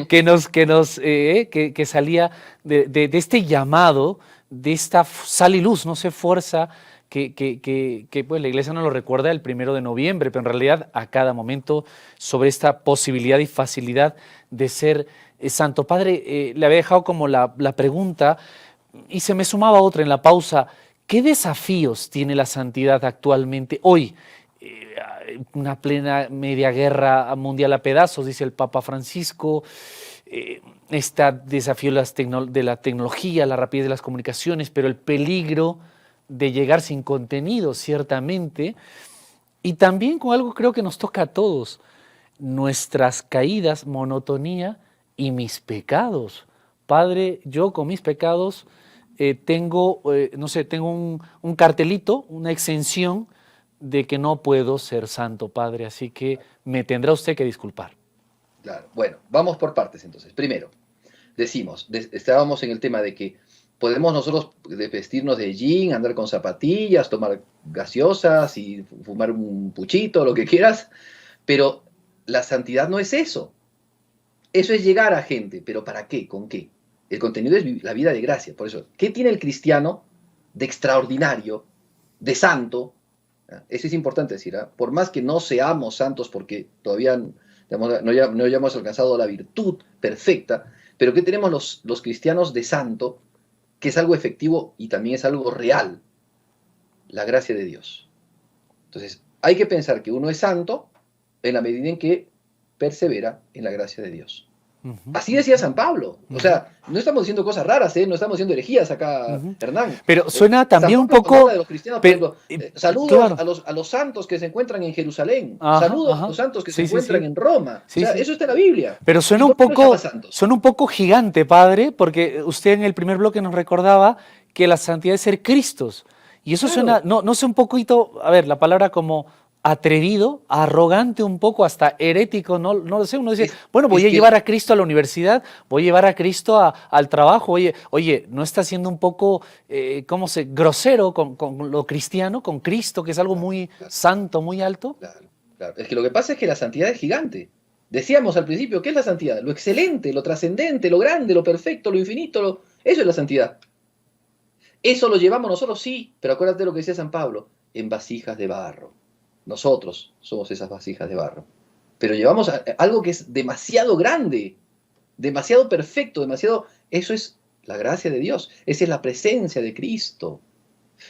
que salía de este llamado, de esta sal y luz, no sé, fuerza, que pues la iglesia nos lo recuerda el 1 de noviembre, pero en realidad a cada momento sobre esta posibilidad y facilidad de ser santo. Padre, le había dejado como la pregunta y se me sumaba otra en la pausa. ¿Qué desafíos tiene la santidad actualmente hoy? Una plena media guerra mundial a pedazos, dice el Papa Francisco. Este desafío de la tecnología, la rapidez de las comunicaciones, pero el peligro de llegar sin contenido, ciertamente, y también con algo creo que nos toca a todos, nuestras caídas, monotonía y mis pecados. Padre, yo con mis pecados tengo un cartelito, una exención de que no puedo ser santo, Padre, así que me tendrá usted que disculpar. Claro, bueno, vamos por partes entonces. Primero, estábamos en el tema de que Podemos nosotros vestirnos de jean, andar con zapatillas, tomar gaseosas y fumar un puchito, lo que quieras, pero la santidad no es eso. Eso es llegar a gente, pero ¿para qué? ¿Con qué? El contenido es la vida de gracia. Por eso, ¿qué tiene el cristiano de extraordinario, de santo? Eso es importante decir, ¿eh? Por más que no seamos santos porque todavía digamos, no hayamos alcanzado la virtud perfecta, pero ¿qué tenemos los cristianos de santo? Que es algo efectivo y también es algo real, la gracia de Dios. Entonces, hay que pensar que uno es santo en la medida en que persevera en la gracia de Dios. Así decía San Pablo. O sea, no estamos diciendo cosas raras, ¿eh? No estamos diciendo herejías acá, Hernán. Pero suena también un San Pablo, cuando habla poco... de los cristianos, por ejemplo, saludos claro. a los santos que se encuentran en Jerusalén. Ajá, Saludos ajá. a los santos que se Sí, sí, encuentran sí. en Roma. Sí, O sea, sí. eso está en la Biblia. Pero ¿Y por qué los llama santos? suena un poco gigante, padre, porque usted en el primer bloque nos recordaba que la santidad es ser Cristos. Y eso Claro. suena, no sé, un poquito, a ver, la palabra como atrevido, arrogante un poco, hasta herético, no lo sé. Uno dice, bueno, voy a llevar a Cristo a la universidad, voy a llevar a Cristo al trabajo. Oye, ¿no está siendo un poco, grosero con lo cristiano, con Cristo, que es algo muy santo, muy alto? Claro, claro. Es que lo que pasa es que la santidad es gigante. Decíamos al principio, ¿qué es la santidad? Lo excelente, lo trascendente, lo grande, lo perfecto, lo infinito, eso es la santidad. Eso lo llevamos nosotros, sí, pero acuérdate lo que decía San Pablo, en vasijas de barro. Nosotros somos esas vasijas de barro. Pero llevamos algo que es demasiado grande, demasiado perfecto, demasiado... Eso es la gracia de Dios, esa es la presencia de Cristo,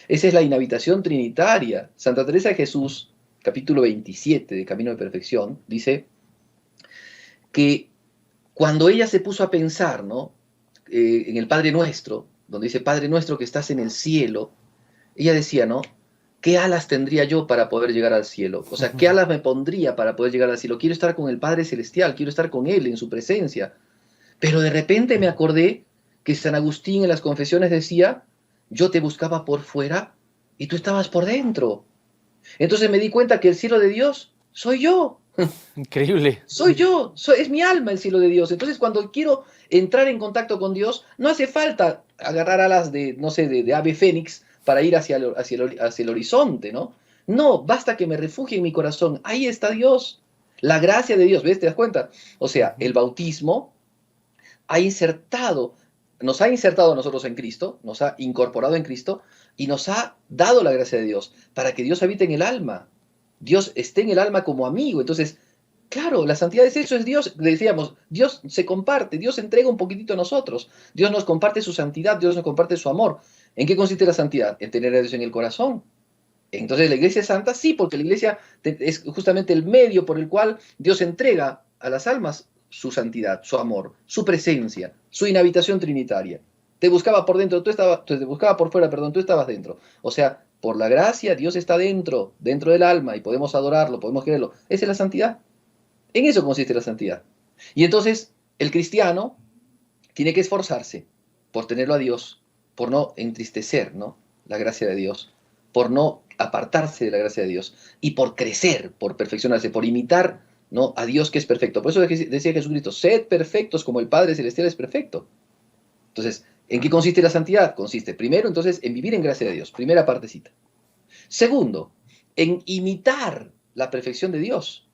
esa es la inhabitación trinitaria. Santa Teresa de Jesús, capítulo 27 de Camino de Perfección, dice que cuando ella se puso a pensar, ¿no? En el Padre Nuestro, donde dice, Padre Nuestro que estás en el cielo, ella decía, ¿no? ¿Qué alas tendría yo para poder llegar al cielo? O sea, ¿qué alas me pondría para poder llegar al cielo? Quiero estar con el Padre Celestial, quiero estar con Él en su presencia. Pero de repente me acordé que San Agustín en las Confesiones decía, yo te buscaba por fuera y tú estabas por dentro. Entonces me di cuenta que el cielo de Dios soy yo. Increíble. Soy yo, es mi alma el cielo de Dios. Entonces cuando quiero entrar en contacto con Dios, no hace falta agarrar alas de, no sé, de ave fénix para ir hacia el horizonte, ¿no? No, basta que me refugie en mi corazón. Ahí está Dios. La gracia de Dios, ¿ves? ¿Te das cuenta? O sea, el bautismo nos ha insertado a nosotros en Cristo, nos ha incorporado en Cristo y nos ha dado la gracia de Dios para que Dios habite en el alma. Dios esté en el alma como amigo. Entonces, claro, la santidad es eso, es Dios. Decíamos, Dios se comparte, Dios entrega un poquitito a nosotros. Dios nos comparte su santidad, Dios nos comparte su amor. ¿En qué consiste la santidad? En tener a Dios en el corazón. Entonces, ¿la iglesia es santa? Sí, porque la iglesia es justamente el medio por el cual Dios entrega a las almas su santidad, su amor, su presencia, su inhabitación trinitaria. Te buscaba por dentro, te buscaba por fuera, perdón, tú estabas dentro. O sea, por la gracia, Dios está dentro del alma y podemos adorarlo, podemos quererlo. Esa es la santidad. En eso consiste la santidad. Y entonces, el cristiano tiene que esforzarse por tenerlo a Dios, por no entristecer, ¿no?, la gracia de Dios, por no apartarse de la gracia de Dios y por crecer, por perfeccionarse, por imitar, ¿no?, a Dios que es perfecto. Por eso decía Jesucristo, sed perfectos como el Padre Celestial es perfecto. Entonces, ¿en qué consiste la santidad? Consiste, primero, entonces, en vivir en gracia de Dios. Primera partecita. Segundo, en imitar la perfección de Dios.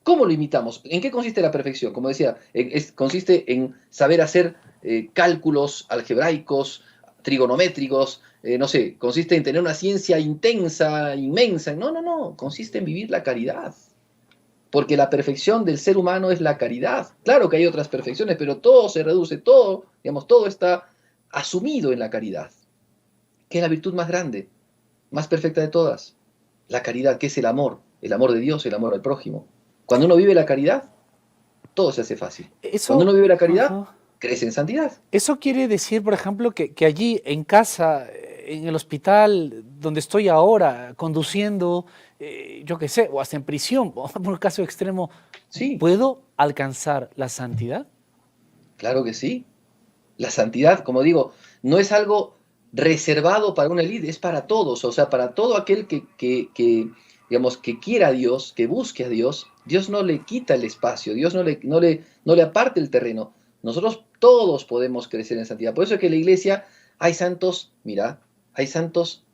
¿Cómo lo imitamos? ¿En qué consiste la perfección? Como decía, consiste en saber hacer cálculos algebraicos, trigonométricos, no sé, consiste en tener una ciencia intensa, inmensa. No, consiste en vivir la caridad. Porque la perfección del ser humano es la caridad. Claro que hay otras perfecciones, pero todo se reduce, todo está asumido en la caridad. ¿Qué es la virtud más grande, más perfecta de todas? La caridad, que es el amor de Dios, el amor al prójimo. Cuando uno vive la caridad, todo se hace fácil. Cuando uno vive la caridad, crece en santidad. Eso quiere decir, por ejemplo, que allí en casa, en el hospital donde estoy ahora, conduciendo, yo qué sé, o hasta en prisión, por un caso extremo, sí, ¿puedo alcanzar la santidad? Claro que sí. La santidad, como digo, no es algo reservado para una élite, es para todos. O sea, para todo aquel digamos, que quiera a Dios, que busque a Dios, Dios no le quita el espacio, Dios no le aparte el terreno. Nosotros todos podemos crecer en santidad. Por eso es que la iglesia Hay santos, mira, hay santos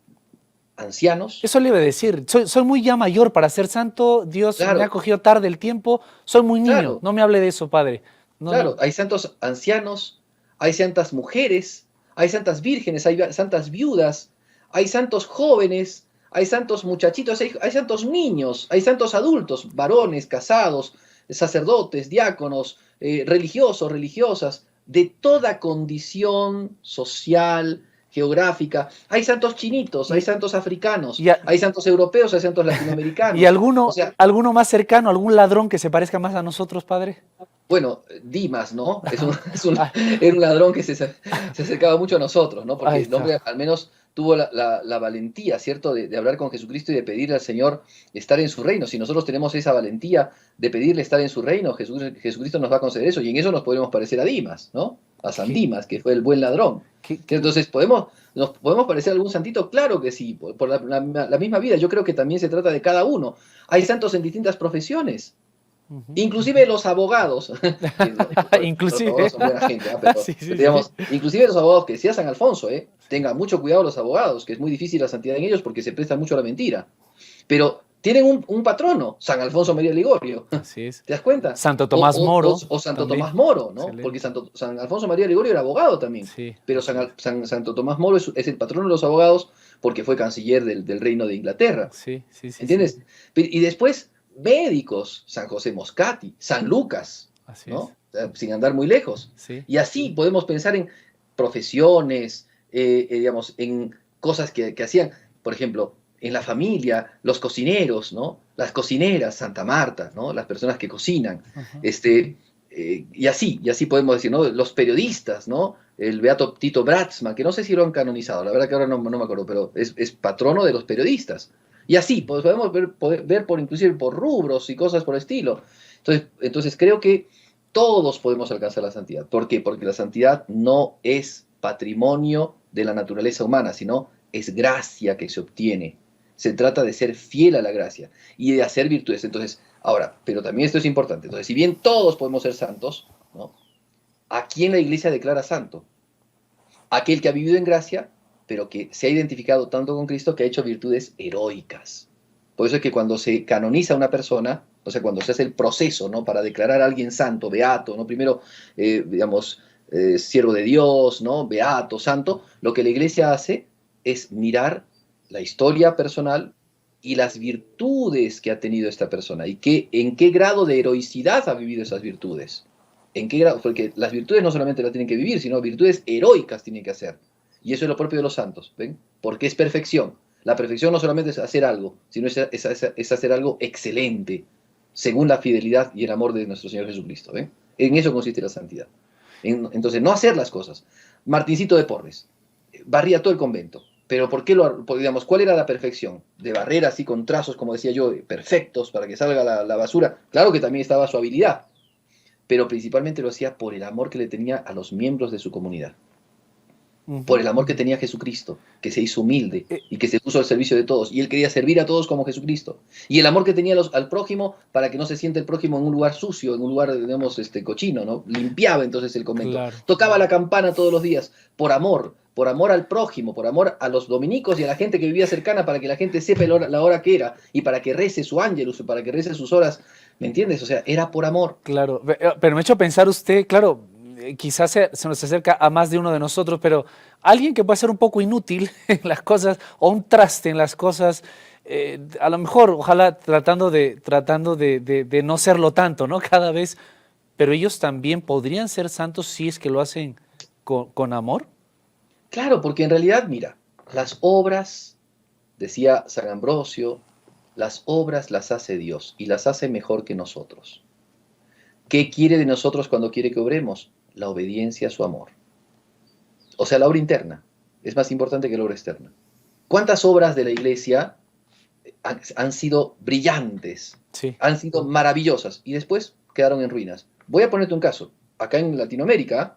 ancianos, Eso le iba a decir, soy muy ya mayor para ser santo, Dios me ha claro, cogido tarde el tiempo, soy muy niño, claro, no me hable de eso, padre. No, claro, no. hay santos ancianos, hay santas mujeres, hay santas vírgenes, hay santas viudas, hay santos jóvenes, hay santos muchachitos, hay santos niños, hay santos adultos, varones, casados, sacerdotes, diáconos, religiosos, religiosas, de toda condición social, geográfica. Hay santos chinitos, hay Y, santos africanos, y, a- hay santos europeos, hay santos y latinoamericanos. O alguno, sea, alguno más cercano, algún ladrón que se parezca más a nosotros, padre. bueno, Dimas, ¿no? Ah, Era un ladrón que se acercaba mucho a nosotros, ¿no? ahí Porque el hombre está. al menos tuvo la valentía, ¿cierto? De hablar con Jesucristo y de pedirle al Señor estar en su reino. Si nosotros tenemos esa valentía de pedirle estar en su reino, Jesucristo nos va a conceder eso. Y en eso nos podemos parecer a Dimas, ¿no? A San ¿Qué, Dimas, que fue el buen ladrón. qué? Entonces, ¿nos podemos parecer a algún santito? Claro que sí, por la misma vida. Yo creo que también se trata de cada uno. Hay santos en distintas profesiones. Ujú, Inclusive ujú. los abogados, que los abogados Inclusive. son buena gente, ¿ah? Pero Sí, sí, sí. digamos, inclusive los abogados, que decía San Alfonso, tengan mucho cuidado los abogados, que es muy difícil la santidad en ellos porque se prestan mucho a la mentira. Pero tienen un patrono, San Alfonso María Ligorio, Así es. ¿te das cuenta? Santo Tomás Moro O Santo también. Tomás Moro, ¿no? Porque Excelente. San Alfonso María Ligorio era abogado también, Sí, pero así es. Santo Tomás Moro es el patrono de los abogados porque fue canciller del reino de Inglaterra. Sí, sí, sí, sí, ¿Entiendes? sí. Y después, médicos, San José Moscati, San Lucas, Así ¿no? es. O sea, sin andar muy lejos. Sí. Y así podemos pensar en profesiones, digamos, en cosas que hacían, por ejemplo, en la familia, los cocineros, ¿no? Las cocineras, Santa Marta, ¿no? Las personas que cocinan, Ajá. y así podemos decir, ¿no? Los periodistas, ¿no? El beato Tito Bratzmann, que no sé si lo han canonizado, la verdad que ahora no me acuerdo, pero es patrono de los periodistas. Y así, pues podemos ver inclusive por rubros y cosas por el estilo. Entonces creo que todos podemos alcanzar la santidad. ¿Por qué? Porque la santidad no es patrimonio de la naturaleza humana, sino es gracia que se obtiene. Se trata de ser fiel a la gracia y de hacer virtudes. Entonces, ahora, pero también esto es importante. Entonces, si bien todos podemos ser santos, ¿no? ¿A quién la iglesia declara santo? Aquel que ha vivido en gracia, pero que se ha identificado tanto con Cristo que ha hecho virtudes heroicas. Por eso es que cuando se canoniza a una persona, o sea, cuando se hace el proceso, ¿no? Para declarar a alguien santo, beato, ¿no? Primero, digamos, siervo de Dios, ¿no? Beato, santo, lo que la iglesia hace es mirar la historia personal y las virtudes que ha tenido esta persona y en qué grado de heroicidad ha vivido esas virtudes. ¿En qué grado? Porque las virtudes no solamente las tienen que vivir, sino virtudes heroicas tienen que hacer. Y eso es lo propio de los santos, ¿ven? Porque es perfección. La perfección no solamente es hacer algo, sino es hacer algo excelente, según la fidelidad y el amor de nuestro Señor Jesucristo, ¿ven? En eso consiste la santidad. Entonces, no hacer las cosas. Martincito de Porres barría todo el convento. Pero ¿por qué digamos, cuál era la perfección? De barrer así con trazos, como decía yo, perfectos para que salga la basura. Claro que también estaba su habilidad, pero principalmente lo hacía por el amor que le tenía a los miembros de su comunidad, por Ujú. el amor que tenía a Jesucristo, que se hizo humilde Eh, y que se puso al servicio de todos, y él quería servir a todos como Jesucristo, y el amor que tenía al prójimo para que no se siente el prójimo en un lugar sucio, en un lugar, digamos, cochino, ¿no? Limpiaba entonces el convento, claro. tocaba la campana todos los días, por amor al prójimo, por amor a los dominicos y a la gente que vivía cercana, para que la gente sepa la hora que era, y para que rece su ángelus, para que rece sus horas, ¿me entiendes? O sea, era por amor. Claro, pero me ha hecho pensar usted, claro, quizás se nos acerca a más de uno de nosotros, pero alguien que puede ser un poco inútil en las cosas o un traste en las cosas, a lo mejor, ojalá tratando de no serlo tanto, ¿no? Cada vez, pero ellos también podrían ser santos si es que lo hacen con amor. Claro, porque en realidad, mira, las obras, decía San Ambrosio, las obras las hace Dios y las hace mejor que nosotros. ¿Qué quiere de nosotros cuando quiere que obremos? La obediencia a su amor. O sea, la obra interna es más importante que la obra externa. ¿Cuántas obras de la iglesia han sido brillantes, Sí. han sido maravillosas y después quedaron en ruinas? Voy a ponerte un caso. Acá en Latinoamérica,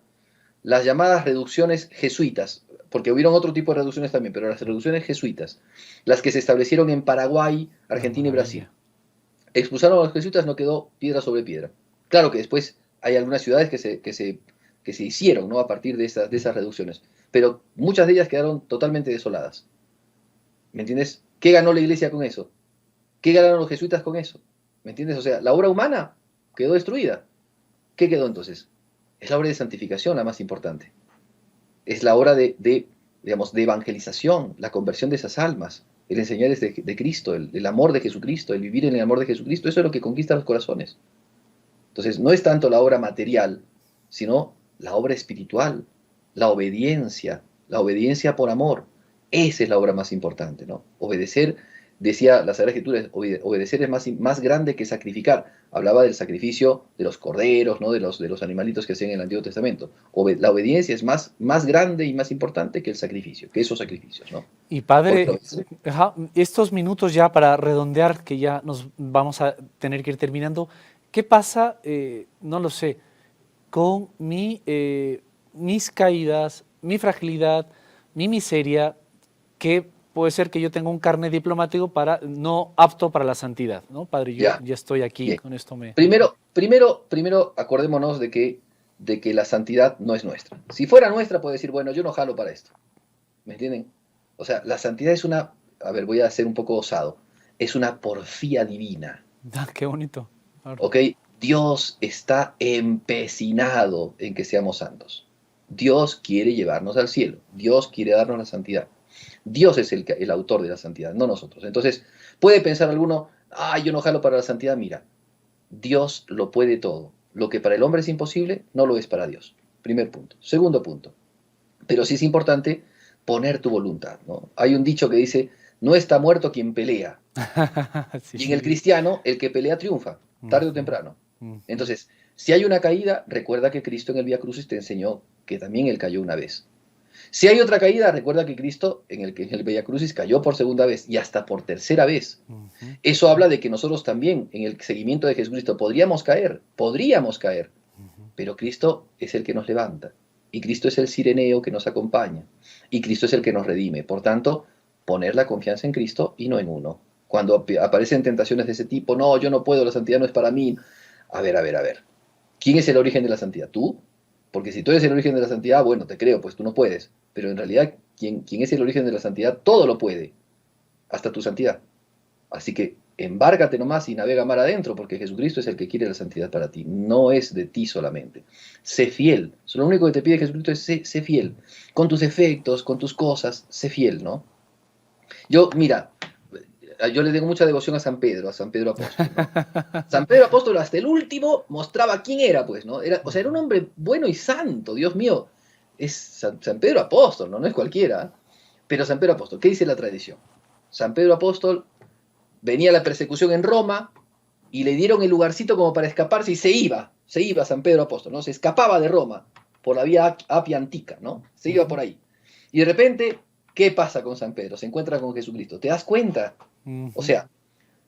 las llamadas reducciones jesuitas, porque hubieron otro tipo de reducciones también, pero las reducciones jesuitas, las que se establecieron en Paraguay, Ah, Argentina y Brasil, maravilla. expulsaron a los jesuitas, no quedó piedra sobre piedra. Claro que después hay algunas ciudades que se hicieron, ¿no? A partir de esas reducciones. pero muchas de ellas quedaron totalmente desoladas. ¿Me entiendes? ¿Qué ganó la iglesia con eso? ¿Qué ganaron los jesuitas con eso? ¿Me entiendes? O sea, la obra humana quedó destruida. ¿Qué quedó entonces? Es la obra de santificación la más importante. Es la obra digamos, de evangelización, la conversión de esas almas, el enseñar de Cristo, el amor de Jesucristo, el vivir en el amor de Jesucristo. Eso es lo que conquista los corazones. Entonces, no es tanto la obra material, sino la obra espiritual, la obediencia por amor. Esa es la obra más importante, ¿no? Obedecer, decía la Sagrada Escritura, obedecer es más grande que sacrificar. Hablaba del sacrificio de los corderos, ¿no? de los animalitos que hacían en el Antiguo Testamento. La obediencia es más grande y más importante que el sacrificio, que esos sacrificios, ¿no? Y padre, estos minutos ya para redondear, que ya nos vamos a tener que ir terminando, ¿qué pasa, no lo sé, con mis caídas, mi fragilidad, mi miseria, que puede ser que yo tenga un carnet diplomático para no apto para la santidad, ¿no? Padre, yo ya estoy aquí, bien. con esto me... Primero acordémonos de que la santidad no es nuestra. Si fuera nuestra, puede decir, bueno, yo no jalo para esto. ¿Me entienden? O sea, la santidad es una, a ver, voy a ser un poco osado, es una porfía divina. Ah, qué bonito. ¿Ok? Dios está empecinado en que seamos santos. Dios quiere llevarnos al cielo. Dios quiere darnos la santidad. Dios es el autor de la santidad, no nosotros. Entonces, puede pensar alguno, yo no jalo para la santidad. Mira, Dios lo puede todo. Lo que para el hombre es imposible, no lo es para Dios. Primer punto. Segundo punto. Pero sí es importante poner tu voluntad, ¿no? Hay un dicho que dice, no está muerto quien pelea. Sí. Y en el cristiano, el que pelea triunfa, tarde o temprano. Entonces, si hay una caída, recuerda que Cristo en el Vía Crucis te enseñó que también Él cayó una vez. Si hay otra caída, recuerda que Cristo en el Vía Crucis cayó por segunda vez y hasta por tercera vez. Eso habla de que nosotros también, en el seguimiento de Jesucristo, podríamos caer, pero Cristo es el que nos levanta. Y Cristo es el Cireneo que nos acompaña. Y Cristo es el que nos redime. Por tanto, poner la confianza en Cristo y no en uno. Cuando aparecen tentaciones de ese tipo, no, yo no puedo, la santidad no es para mí. A ver. ¿Quién es el origen de la santidad? ¿Tú? Porque si tú eres el origen de la santidad, bueno, te creo, pues tú no puedes. Pero en realidad, quien es el origen de la santidad, todo lo puede. Hasta tu santidad. Así que embárgate nomás y navega mar adentro, porque Jesucristo es el que quiere la santidad para ti. No es de ti solamente. Sé fiel. Lo único que te pide Jesucristo es sé fiel. Con tus efectos, con tus cosas, sé fiel, ¿no? Mira, yo le tengo mucha devoción a San Pedro Apóstol, ¿no? San Pedro Apóstol hasta el último mostraba quién era, pues, ¿no? Era un hombre bueno y santo, Dios mío. Es San Pedro Apóstol, ¿no? No es cualquiera. Pero San Pedro Apóstol, ¿qué dice la tradición? San Pedro Apóstol venía la persecución en Roma y le dieron el lugarcito como para escaparse y se iba San Pedro Apóstol, ¿no? Se escapaba de Roma por la vía Apia Antica, ¿no? Se iba por ahí. Y de repente, ¿qué pasa con San Pedro? Se encuentra con Jesucristo. ¿Te das cuenta? O sea,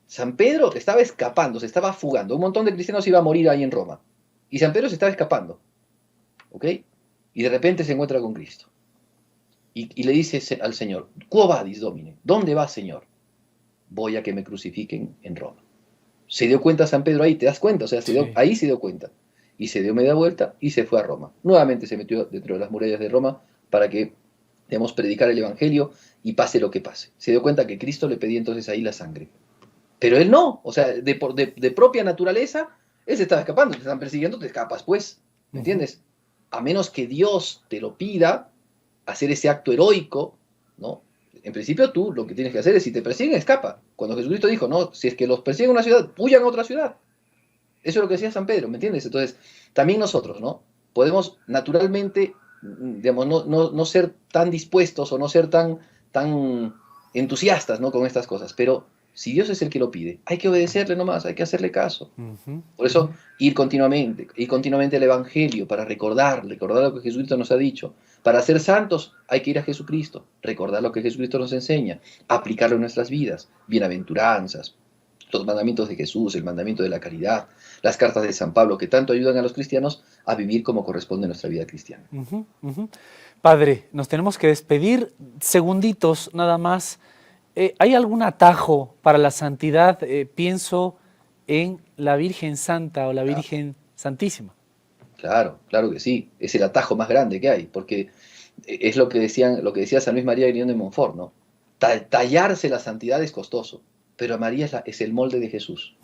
San Pedro estaba escapando, se estaba fugando. Un montón de cristianos iba a morir ahí en Roma. Y San Pedro se estaba escapando. ¿Ok? Y de repente se encuentra con Cristo. Y le dice al Señor, ¿Quo vadis, Domine? ¿Dónde vas, Señor? Voy a que me crucifiquen en Roma. Se dio cuenta San Pedro ahí, ¿te das cuenta? O sea, ahí se dio cuenta. Y se dio media vuelta y se fue a Roma. Nuevamente se metió dentro de las murallas de Roma para que, digamos, predicar el Evangelio y pase lo que pase. Se dio cuenta que Cristo le pedía entonces ahí la sangre. Pero él no, o sea, de propia naturaleza, él se estaba escapando, te están persiguiendo, te escapas, pues, ¿me entiendes? A menos que Dios te lo pida, hacer ese acto heroico, ¿no? En principio tú lo que tienes que hacer es, si te persiguen, escapa. Cuando Jesucristo dijo, no, si es que los persiguen en una ciudad, huyan a otra ciudad. Eso es lo que decía San Pedro, ¿me entiendes? Entonces, también nosotros, ¿no? Podemos naturalmente, digamos, no ser tan dispuestos o no ser tan entusiastas, ¿no? Con estas cosas, pero si Dios es el que lo pide, hay que obedecerle nomás, hay que hacerle caso. Por eso, ir continuamente al Evangelio para recordar lo que Jesucristo nos ha dicho. Para ser santos hay que ir a Jesucristo, recordar lo que Jesucristo nos enseña, aplicarlo en nuestras vidas, bienaventuranzas, los mandamientos de Jesús, el mandamiento de la caridad, las cartas de San Pablo, que tanto ayudan a los cristianos a vivir como corresponde a nuestra vida cristiana. Padre, nos tenemos que despedir, segunditos nada más. ¿Hay algún atajo para la santidad? Pienso en la Virgen Santa o la Virgen Santísima. Claro que sí, es el atajo más grande que hay, porque Es lo que decía San Luis María Griñón de Montfort, ¿no? Tallarse la santidad es costoso, pero María es el molde de Jesús.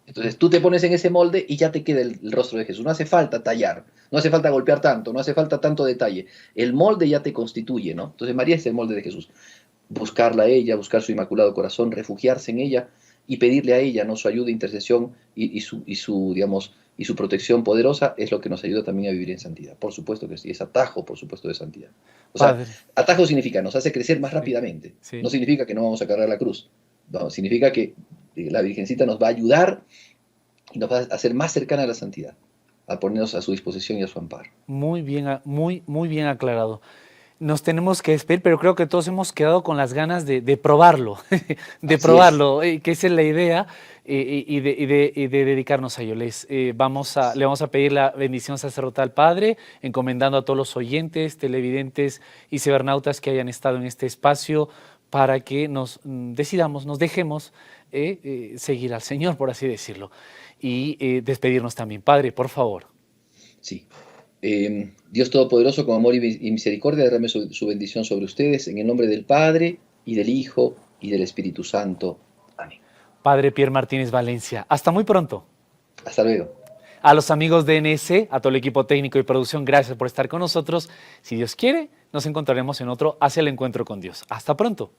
Entonces tú te pones en ese molde y ya te queda el rostro de Jesús. No hace falta tallar, no hace falta golpear tanto, no hace falta tanto detalle. El molde ya te constituye, ¿no? Entonces María es el molde de Jesús. Buscarla a ella, buscar su inmaculado corazón, refugiarse en ella y pedirle a ella, ¿no?, su ayuda, intercesión digamos, y su protección poderosa es lo que nos ayuda también a vivir en santidad. Por supuesto que sí, es atajo, por supuesto, de santidad. O sea, Padre, atajo significa nos hace crecer más sí, rápidamente. sí. No significa que no vamos a cargar la cruz. No, significa que la Virgencita nos va a ayudar y nos va a hacer más cercana a la santidad, a ponernos a su disposición y a su amparo. Muy bien, muy bien aclarado. Nos tenemos que despedir, pero creo que todos hemos quedado con las ganas de probarlo, de Así es. probarlo, que esa es la idea, y de dedicarnos a ello. Le vamos a pedir la bendición sacerdotal al Padre, encomendando a todos los oyentes, televidentes y cibernautas que hayan estado en este espacio para que nos decidamos, nos dejemos seguir al Señor, por así decirlo, y despedirnos también. Padre, por favor. Sí. Dios Todopoderoso, con amor y misericordia, derrame su bendición sobre ustedes, en el nombre del Padre, y del Hijo, y del Espíritu Santo. Amén. Padre Pierre Martínez Valencia. Hasta muy pronto. Hasta luego. A los amigos de NS, a todo el equipo técnico y producción, gracias por estar con nosotros. Si Dios quiere, nos encontraremos en otro Hacia el Encuentro con Dios. Hasta pronto.